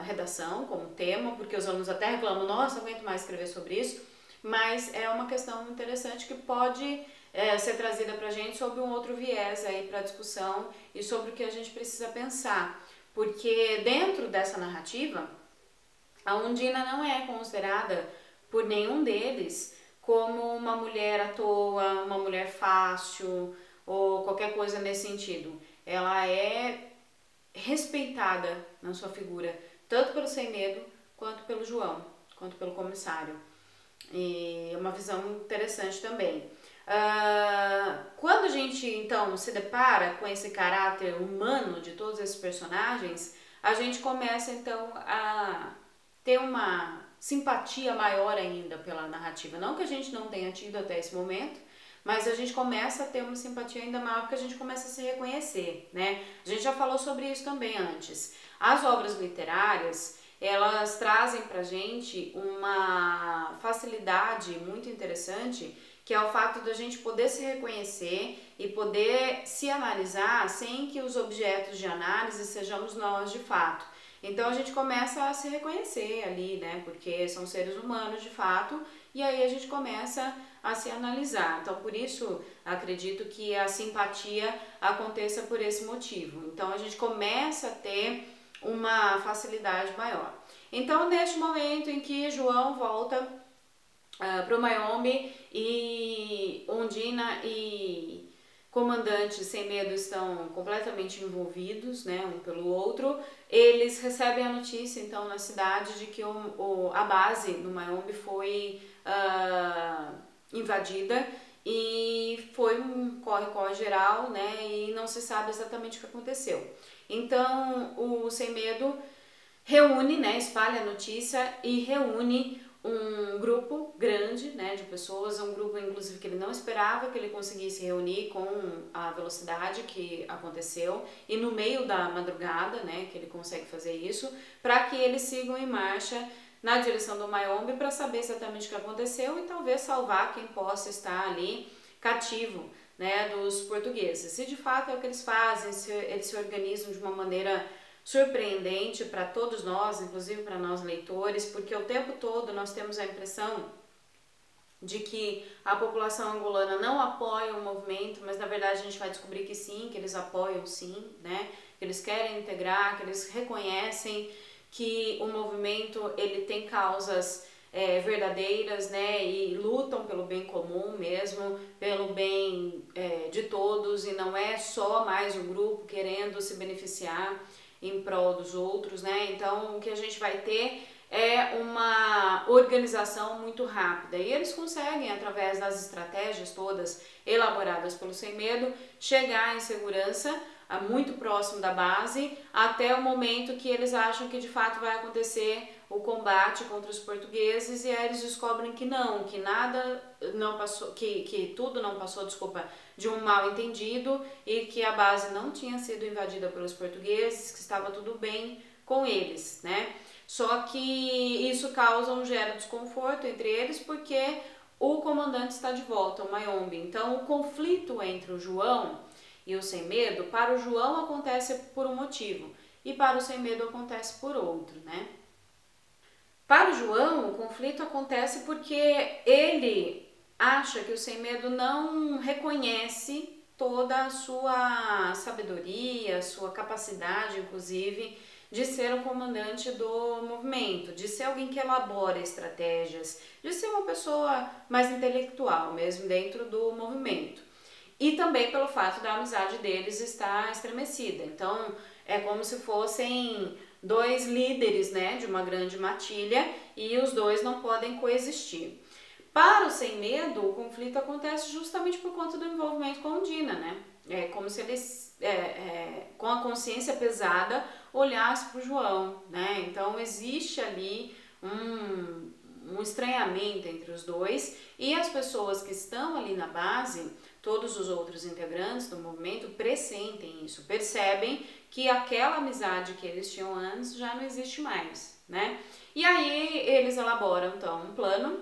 A: redação como tema, porque os alunos até reclamam, nossa, não aguento mais escrever sobre isso, mas é uma questão interessante que pode ser trazida pra gente sob um outro viés aí para discussão e sobre o que a gente precisa pensar, porque dentro dessa narrativa a Undina não é considerada por nenhum deles como uma mulher à toa, uma mulher fácil ou qualquer coisa nesse sentido. Ela é respeitada na sua figura, tanto pelo Sem Medo, quanto pelo João, quanto pelo comissário. E é uma visão interessante também. Quando a gente então se depara com esse caráter humano de todos esses personagens, a gente começa então a ter uma simpatia maior ainda pela narrativa. Não que a gente não tenha tido até esse momento, mas a gente começa a ter uma simpatia ainda maior porque a gente começa a se reconhecer, né? A gente já falou sobre isso também antes. As obras literárias, elas trazem pra gente uma facilidade muito interessante, que é o fato da gente poder se reconhecer e poder se analisar sem que os objetos de análise sejamos nós de fato. Então a gente começa a se reconhecer ali, né? Porque são seres humanos de fato, e aí a gente começa a se analisar. Então por isso acredito que a simpatia aconteça por esse motivo. Então a gente começa a ter uma facilidade maior. Então neste momento em que João volta para o Mayombe e Undina e Comandante Sem Medo estão completamente envolvidos, né, um pelo outro, eles recebem a notícia então na cidade de que a base no Mayombe foi invadida e foi um corre-corre geral, né, e não se sabe exatamente o que aconteceu. Então o Sem Medo reúne, né, espalha a notícia e reúne um grupo grande, né, de pessoas, um grupo inclusive que ele não esperava que ele conseguisse reunir com a velocidade que aconteceu e no meio da madrugada, né, que ele consegue fazer isso, para que eles sigam em marcha na direção do Mayombe para saber exatamente o que aconteceu e talvez salvar quem possa estar ali cativo, né, dos portugueses. E de fato é o que eles fazem, eles se organizam de uma maneira surpreendente para todos nós, inclusive para nós leitores, porque o tempo todo nós temos a impressão de que a população angolana não apoia o movimento, mas na verdade a gente vai descobrir que sim, que eles apoiam sim, né? Que eles querem integrar, que eles reconhecem que o movimento ele tem causas verdadeiras, né? E lutam pelo bem comum mesmo, pelo bem de todos, e não é só mais um grupo querendo se beneficiar em prol dos outros, né? Então o que a gente vai ter é uma organização muito rápida e eles conseguem, através das estratégias todas elaboradas pelo Sem Medo, chegar em segurança muito próximo da base até o momento que eles acham que de fato vai acontecer o combate contra os portugueses, e aí eles descobrem que não, que nada não passou, que tudo não passou, desculpa, de um mal entendido, e que a base não tinha sido invadida pelos portugueses, que estava tudo bem com eles, né? Só que isso causa um gera desconforto entre eles porque o comandante está de volta, o Mayombe. Então o conflito entre o João e o Sem Medo, para o João acontece por um motivo e para o Sem Medo acontece por outro, né? Para o João, o conflito acontece porque ele acha que o Sem Medo não reconhece toda a sua sabedoria, sua capacidade, inclusive, de ser o comandante do movimento, de ser alguém que elabora estratégias, de ser uma pessoa mais intelectual mesmo dentro do movimento. E também pelo fato da amizade deles estar estremecida. Então é como se fossem dois líderes, né, de uma grande matilha, e os dois não podem coexistir. Para o Sem Medo, o conflito acontece justamente por conta do envolvimento com o Dina, né? É como se eles, com a consciência pesada, olhassem para o João, né? Então existe ali um estranhamento entre os dois, e as pessoas que estão ali na base, todos os outros integrantes do movimento, pressentem isso, percebem que aquela amizade que eles tinham antes já não existe mais, né? E aí eles elaboram então um plano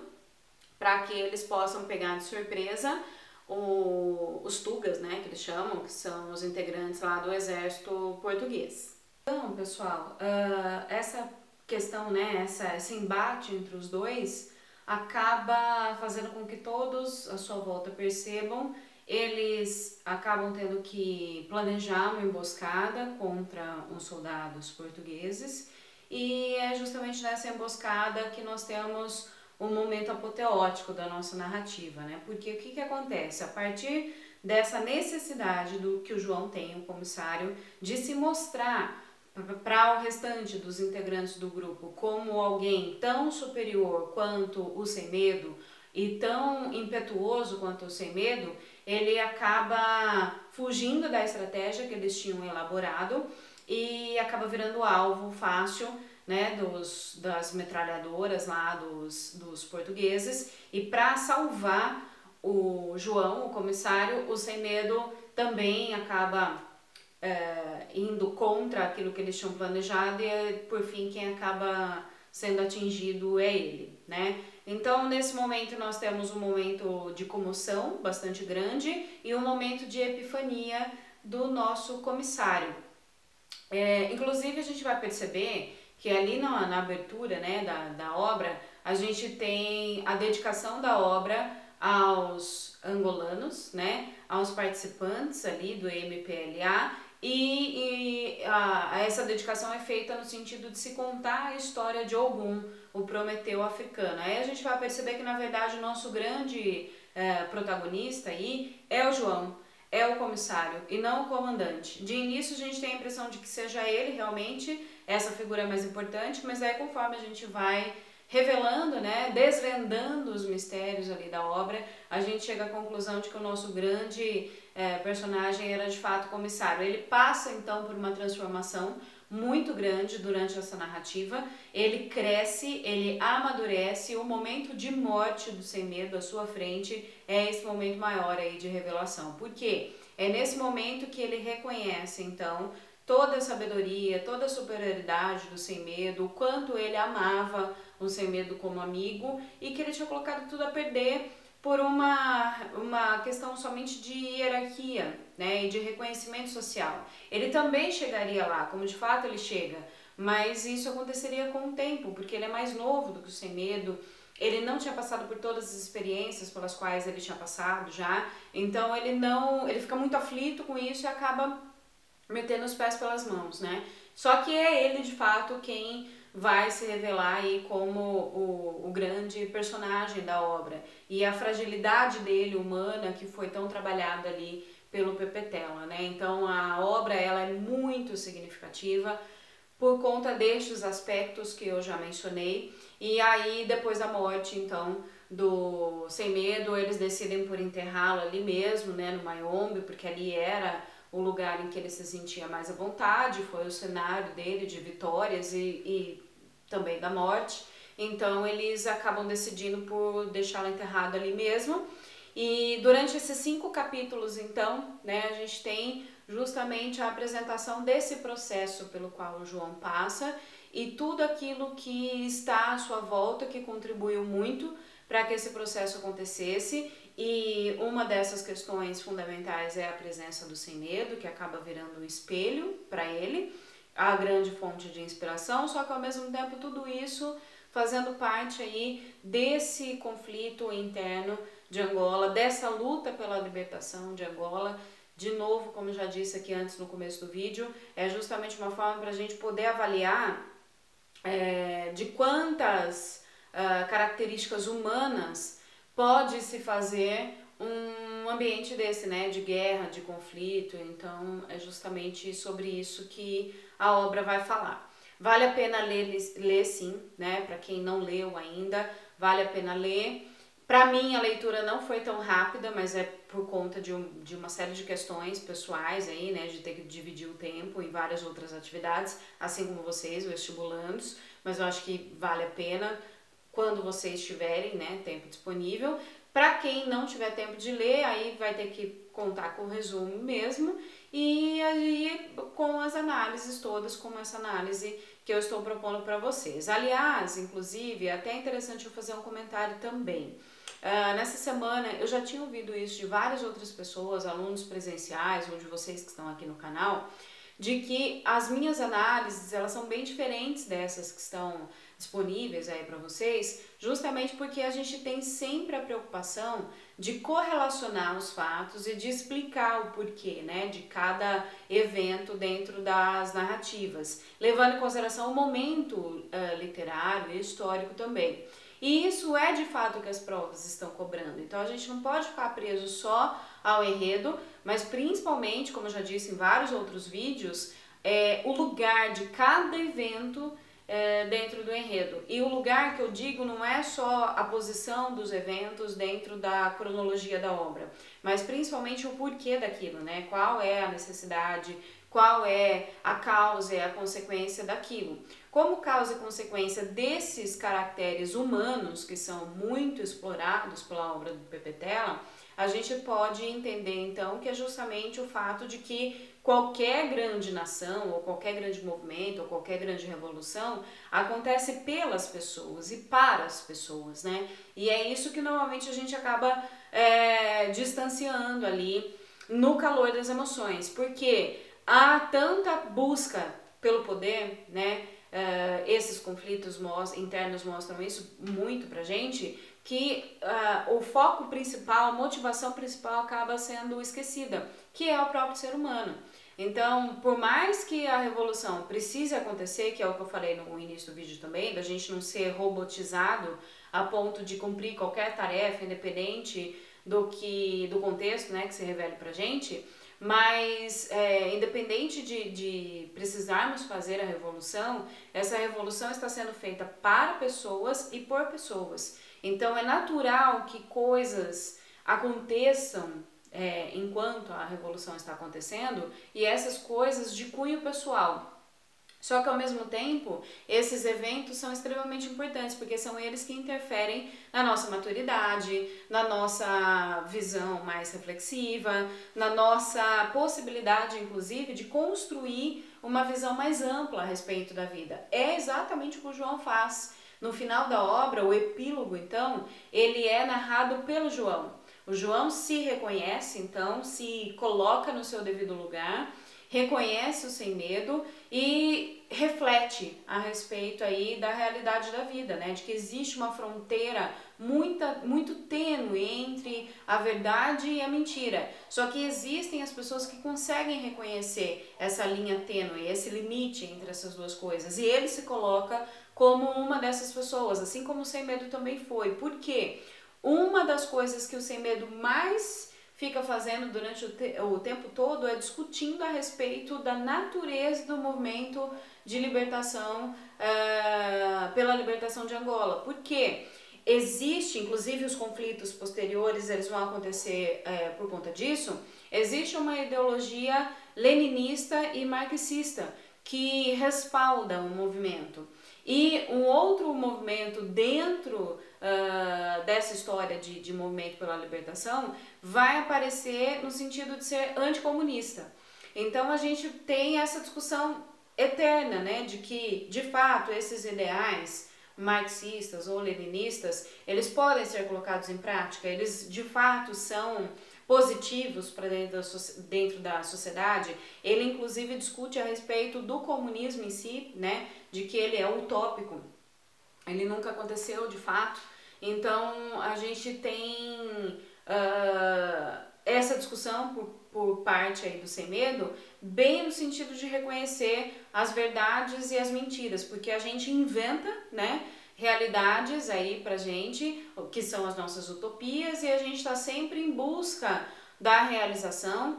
A: para que eles possam pegar de surpresa os Tugas, né, que eles chamam, que são os integrantes lá do exército português. Então, pessoal, essa questão, né, esse embate entre os dois acaba fazendo com que todos à sua volta percebam. Eles acabam tendo que planejar uma emboscada contra os soldados portugueses, e é justamente nessa emboscada que nós temos um momento apoteótico da nossa narrativa, né? Porque o que acontece? A partir dessa necessidade do que o João tem, o comissário, de se mostrar para o restante dos integrantes do grupo como alguém tão superior quanto o Sem Medo e tão impetuoso quanto o Sem Medo, ele acaba fugindo da estratégia que eles tinham elaborado e acaba virando alvo fácil, né, das metralhadoras lá dos portugueses. E para salvar o João, o comissário, o Sem Medo também acaba indo contra aquilo que eles tinham planejado, e por fim quem acaba sendo atingido é ele, né? Então nesse momento nós temos um momento de comoção bastante grande e um momento de epifania do nosso comissário. Inclusive a gente vai perceber que ali na abertura, né, da obra, a gente tem a dedicação da obra aos angolanos, né, aos participantes ali do MPLA, e essa dedicação é feita no sentido de se contar a história de Ogum, o Prometeu africano. Aí a gente vai perceber que na verdade o nosso grande protagonista aí é o João, é o comissário e não o comandante. De início a gente tem a impressão de que seja ele realmente essa figura mais importante, mas aí conforme a gente vai revelando, né, desvendando os mistérios ali da obra, a gente chega à conclusão de que o nosso grande personagem era de fato o comissário. Ele passa então por uma transformação muito grande durante essa narrativa, ele cresce, ele amadurece, e o momento de morte do Sem Medo à sua frente é esse momento maior aí de revelação. Por quê? É nesse momento que ele reconhece então toda a sabedoria, toda a superioridade do Sem Medo, o quanto ele amava o Sem Medo como amigo, e que ele tinha colocado tudo a perder por uma questão somente de hierarquia, né, e de reconhecimento social. Ele também chegaria lá, como de fato ele chega, mas isso aconteceria com o tempo, porque ele é mais novo do que o Sem Medo, ele não tinha passado por todas as experiências pelas quais ele tinha passado já, então ele fica muito aflito com isso e acaba metendo os pés pelas mãos, né? Só que é ele de fato quem vai se revelar aí como o grande personagem da obra e a fragilidade dele humana que foi tão trabalhada ali pelo Pepetela, né? Então a obra ela é muito significativa por conta destes aspectos que eu já mencionei. E aí depois da morte então do Sem Medo, eles decidem por enterrá-lo ali mesmo, né, no Mayombe, porque ali era o lugar em que ele se sentia mais à vontade, foi o cenário dele de vitórias e também da morte. Então eles acabam decidindo por deixá-lo enterrado ali mesmo. E durante esses 5 capítulos, então, né, a gente tem justamente a apresentação desse processo pelo qual o João passa e tudo aquilo que está à sua volta, que contribuiu muito para que esse processo acontecesse. E uma dessas questões fundamentais é a presença do Sem Medo, que acaba virando um espelho para ele, a grande fonte de inspiração, só que ao mesmo tempo tudo isso fazendo parte aí desse conflito interno de Angola, dessa luta pela libertação de Angola. De novo, como eu já disse aqui antes no começo do vídeo, é justamente uma forma para a gente poder avaliar de quantas características humanas pode se fazer um ambiente desse, né, de guerra, de conflito. Então é justamente sobre isso que a obra vai falar. Vale a pena ler sim, né, para quem não leu ainda, vale a pena ler. Para mim a leitura não foi tão rápida, mas é por conta de uma série de questões pessoais aí, né, de ter que dividir o tempo em várias outras atividades, assim como vocês, vestibulandos, mas eu acho que vale a pena quando vocês tiverem, né, tempo disponível. Para quem não tiver tempo de ler, aí vai ter que contar com o resumo mesmo e aí com as análises todas, como essa análise que eu estou propondo para vocês. Aliás, inclusive, é até interessante eu fazer um comentário também. Nessa semana eu já tinha ouvido isso de várias outras pessoas, alunos presenciais ou de vocês que estão aqui no canal, de que as minhas análises elas são bem diferentes dessas que estão disponíveis aí para vocês, justamente porque a gente tem sempre a preocupação de correlacionar os fatos e de explicar o porquê, né, de cada evento dentro das narrativas, levando em consideração o momento literário e histórico também. E isso é de fato o que as provas estão cobrando. Então a gente não pode ficar preso só ao enredo, mas principalmente, como eu já disse em vários outros vídeos, o lugar de cada evento dentro do enredo. E o lugar que eu digo não é só a posição dos eventos dentro da cronologia da obra, mas principalmente o porquê daquilo, né? Qual é a necessidade, qual é a causa e a consequência daquilo. Como causa e consequência desses caracteres humanos que são muito explorados pela obra do Pepetela, a gente pode entender então que é justamente o fato de que qualquer grande nação, ou qualquer grande movimento, ou qualquer grande revolução acontece pelas pessoas e para as pessoas, né? E é isso que normalmente a gente acaba distanciando ali no calor das emoções, porque há tanta busca pelo poder, né? Esses conflitos internos mostram isso muito pra gente, que o foco principal, a motivação principal acaba sendo esquecida, que é o próprio ser humano. Então, por mais que a revolução precise acontecer, que é o que eu falei no início do vídeo também, da gente não ser robotizado a ponto de cumprir qualquer tarefa, independente do contexto, né, que se revele pra gente, mas independente de precisarmos fazer a revolução, essa revolução está sendo feita para pessoas e por pessoas. Então é natural que coisas aconteçam enquanto a revolução está acontecendo, e essas coisas de cunho pessoal. Só que ao mesmo tempo, esses eventos são extremamente importantes, porque são eles que interferem na nossa maturidade, na nossa visão mais reflexiva, na nossa possibilidade, inclusive, de construir uma visão mais ampla a respeito da vida. É exatamente o que o João faz. No final da obra, o epílogo, então, ele é narrado pelo João. O João se reconhece, então, se coloca no seu devido lugar, reconhece o sem medo e reflete a respeito aí da realidade da vida, né? De que existe uma fronteira muito tênue entre a verdade e a mentira. Só que existem as pessoas que conseguem reconhecer essa linha tênue, esse limite entre essas duas coisas. E ele se coloca como uma dessas pessoas, assim como o sem medo também foi. Por quê? Uma das coisas que o sem medo mais fica fazendo durante o tempo todo é discutindo a respeito da natureza do movimento de libertação, pela libertação de Angola. Por quê? Existe, inclusive os conflitos posteriores, eles vão acontecer por conta disso, existe uma ideologia leninista e marxista que respalda o movimento. E um outro movimento dentro dessa história de movimento pela libertação vai aparecer no sentido de ser anticomunista. Então a gente tem essa discussão eterna, né, de que de fato esses ideais marxistas ou leninistas, eles podem ser colocados em prática, eles de fato são positivos para dentro da sociedade. Ele inclusive discute a respeito do comunismo em si, né, de que ele é utópico, ele nunca aconteceu de fato. Então a gente tem essa discussão por parte aí do Sem Medo, bem no sentido de reconhecer as verdades e as mentiras, porque a gente inventa, né, realidades aí pra gente, que são as nossas utopias, e a gente está sempre em busca da realização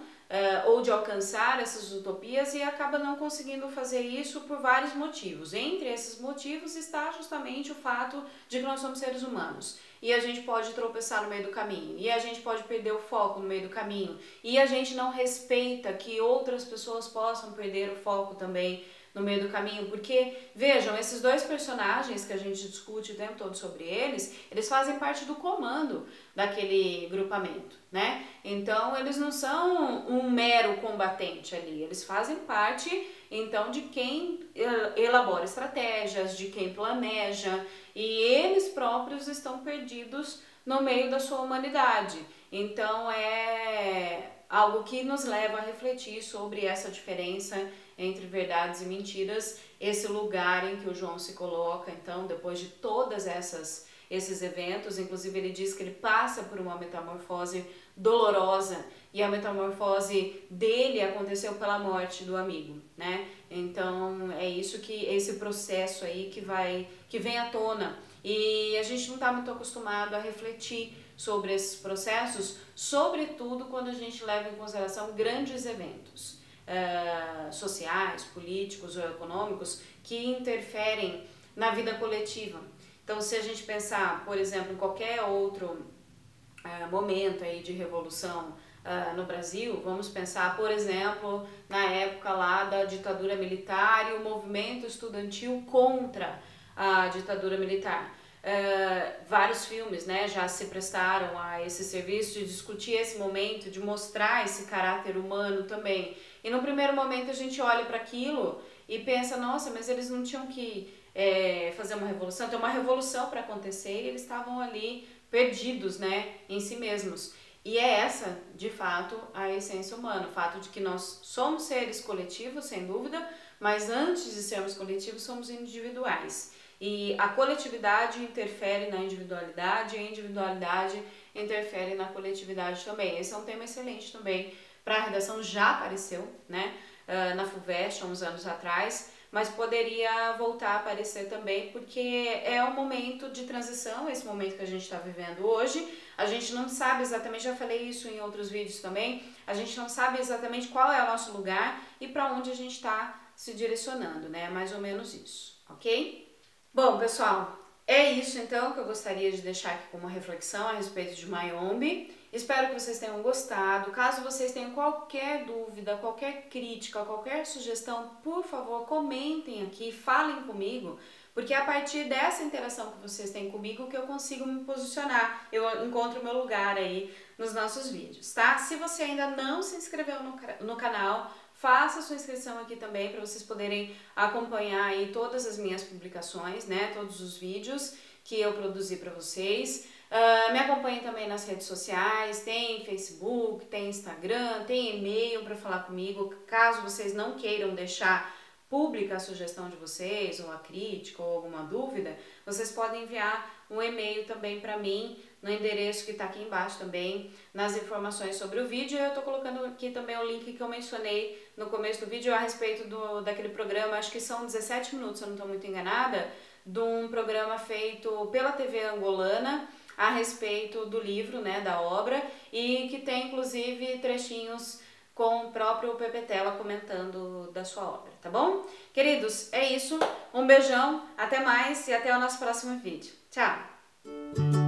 A: ou de alcançar essas utopias e acaba não conseguindo fazer isso por vários motivos. Entre esses motivos está justamente o fato de que nós somos seres humanos e a gente pode tropeçar no meio do caminho, e a gente pode perder o foco no meio do caminho, e a gente não respeita que outras pessoas possam perder o foco também no meio do caminho, porque, vejam, esses dois personagens que a gente discute o tempo todo sobre eles, eles fazem parte do comando daquele grupamento, né? Então, eles não são um mero combatente ali, eles fazem parte, então, de quem elabora estratégias, de quem planeja, e eles próprios estão perdidos no meio da sua humanidade. Então, é algo que nos leva a refletir sobre essa diferença entre verdades e mentiras, esse lugar em que o João se coloca, então, depois de todas esses eventos. Inclusive ele diz que ele passa por uma metamorfose dolorosa, e a metamorfose dele aconteceu pela morte do amigo, né? Então é isso, que esse processo aí que vem à tona, e a gente não está muito acostumado a refletir sobre esses processos, sobretudo quando a gente leva em consideração grandes eventos sociais, políticos ou econômicos que interferem na vida coletiva. Então, se a gente pensar, por exemplo, em qualquer outro momento aí de revolução no Brasil, vamos pensar, por exemplo, na época lá da ditadura militar e o movimento estudantil contra a ditadura militar. Vários filmes, né, já se prestaram a esse serviço de discutir esse momento, de mostrar esse caráter humano também. E no primeiro momento a gente olha para aquilo e pensa, nossa, mas eles não tinham que fazer uma revolução, tem uma revolução para acontecer, e eles estavam ali perdidos, né, em si mesmos. E é essa, de fato, a essência humana, o fato de que nós somos seres coletivos, sem dúvida, mas antes de sermos coletivos, somos individuais. E a coletividade interfere na individualidade, e a individualidade interfere na coletividade também. Esse é um tema excelente também para a redação, já apareceu, né, na FUVEST há uns anos atrás, mas poderia voltar a aparecer também, porque é um momento de transição, esse momento que a gente está vivendo hoje. A gente não sabe exatamente, já falei isso em outros vídeos também, a gente não sabe exatamente qual é o nosso lugar e para onde a gente está se direcionando, né? Mais ou menos isso, ok? Bom, pessoal, é isso então que eu gostaria de deixar aqui como reflexão a respeito de Mayombe. Espero que vocês tenham gostado. Caso vocês tenham qualquer dúvida, qualquer crítica, qualquer sugestão, por favor, comentem aqui, falem comigo, porque é a partir dessa interação que vocês têm comigo que eu consigo me posicionar, eu encontro o meu lugar aí nos nossos vídeos, tá? Se você ainda não se inscreveu no canal, faça sua inscrição aqui também para vocês poderem acompanhar aí todas as minhas publicações, né? Todos os vídeos que eu produzi para vocês. Me acompanhem também nas redes sociais, tem Facebook, tem Instagram, tem e-mail para falar comigo. Caso vocês não queiram deixar pública a sugestão de vocês, ou a crítica, ou alguma dúvida, vocês podem enviar um e-mail também para mim, no endereço que está aqui embaixo também, nas informações sobre o vídeo. Eu estou colocando aqui também o link que eu mencionei no começo do vídeo a respeito daquele programa, acho que são 17 minutos, se eu não estou muito enganada, de um programa feito pela TV angolana, a respeito do livro, né, da obra, e que tem inclusive trechinhos com o próprio Pepe Tela comentando da sua obra, tá bom? Queridos, é isso, um beijão, até mais e até o nosso próximo vídeo. Tchau!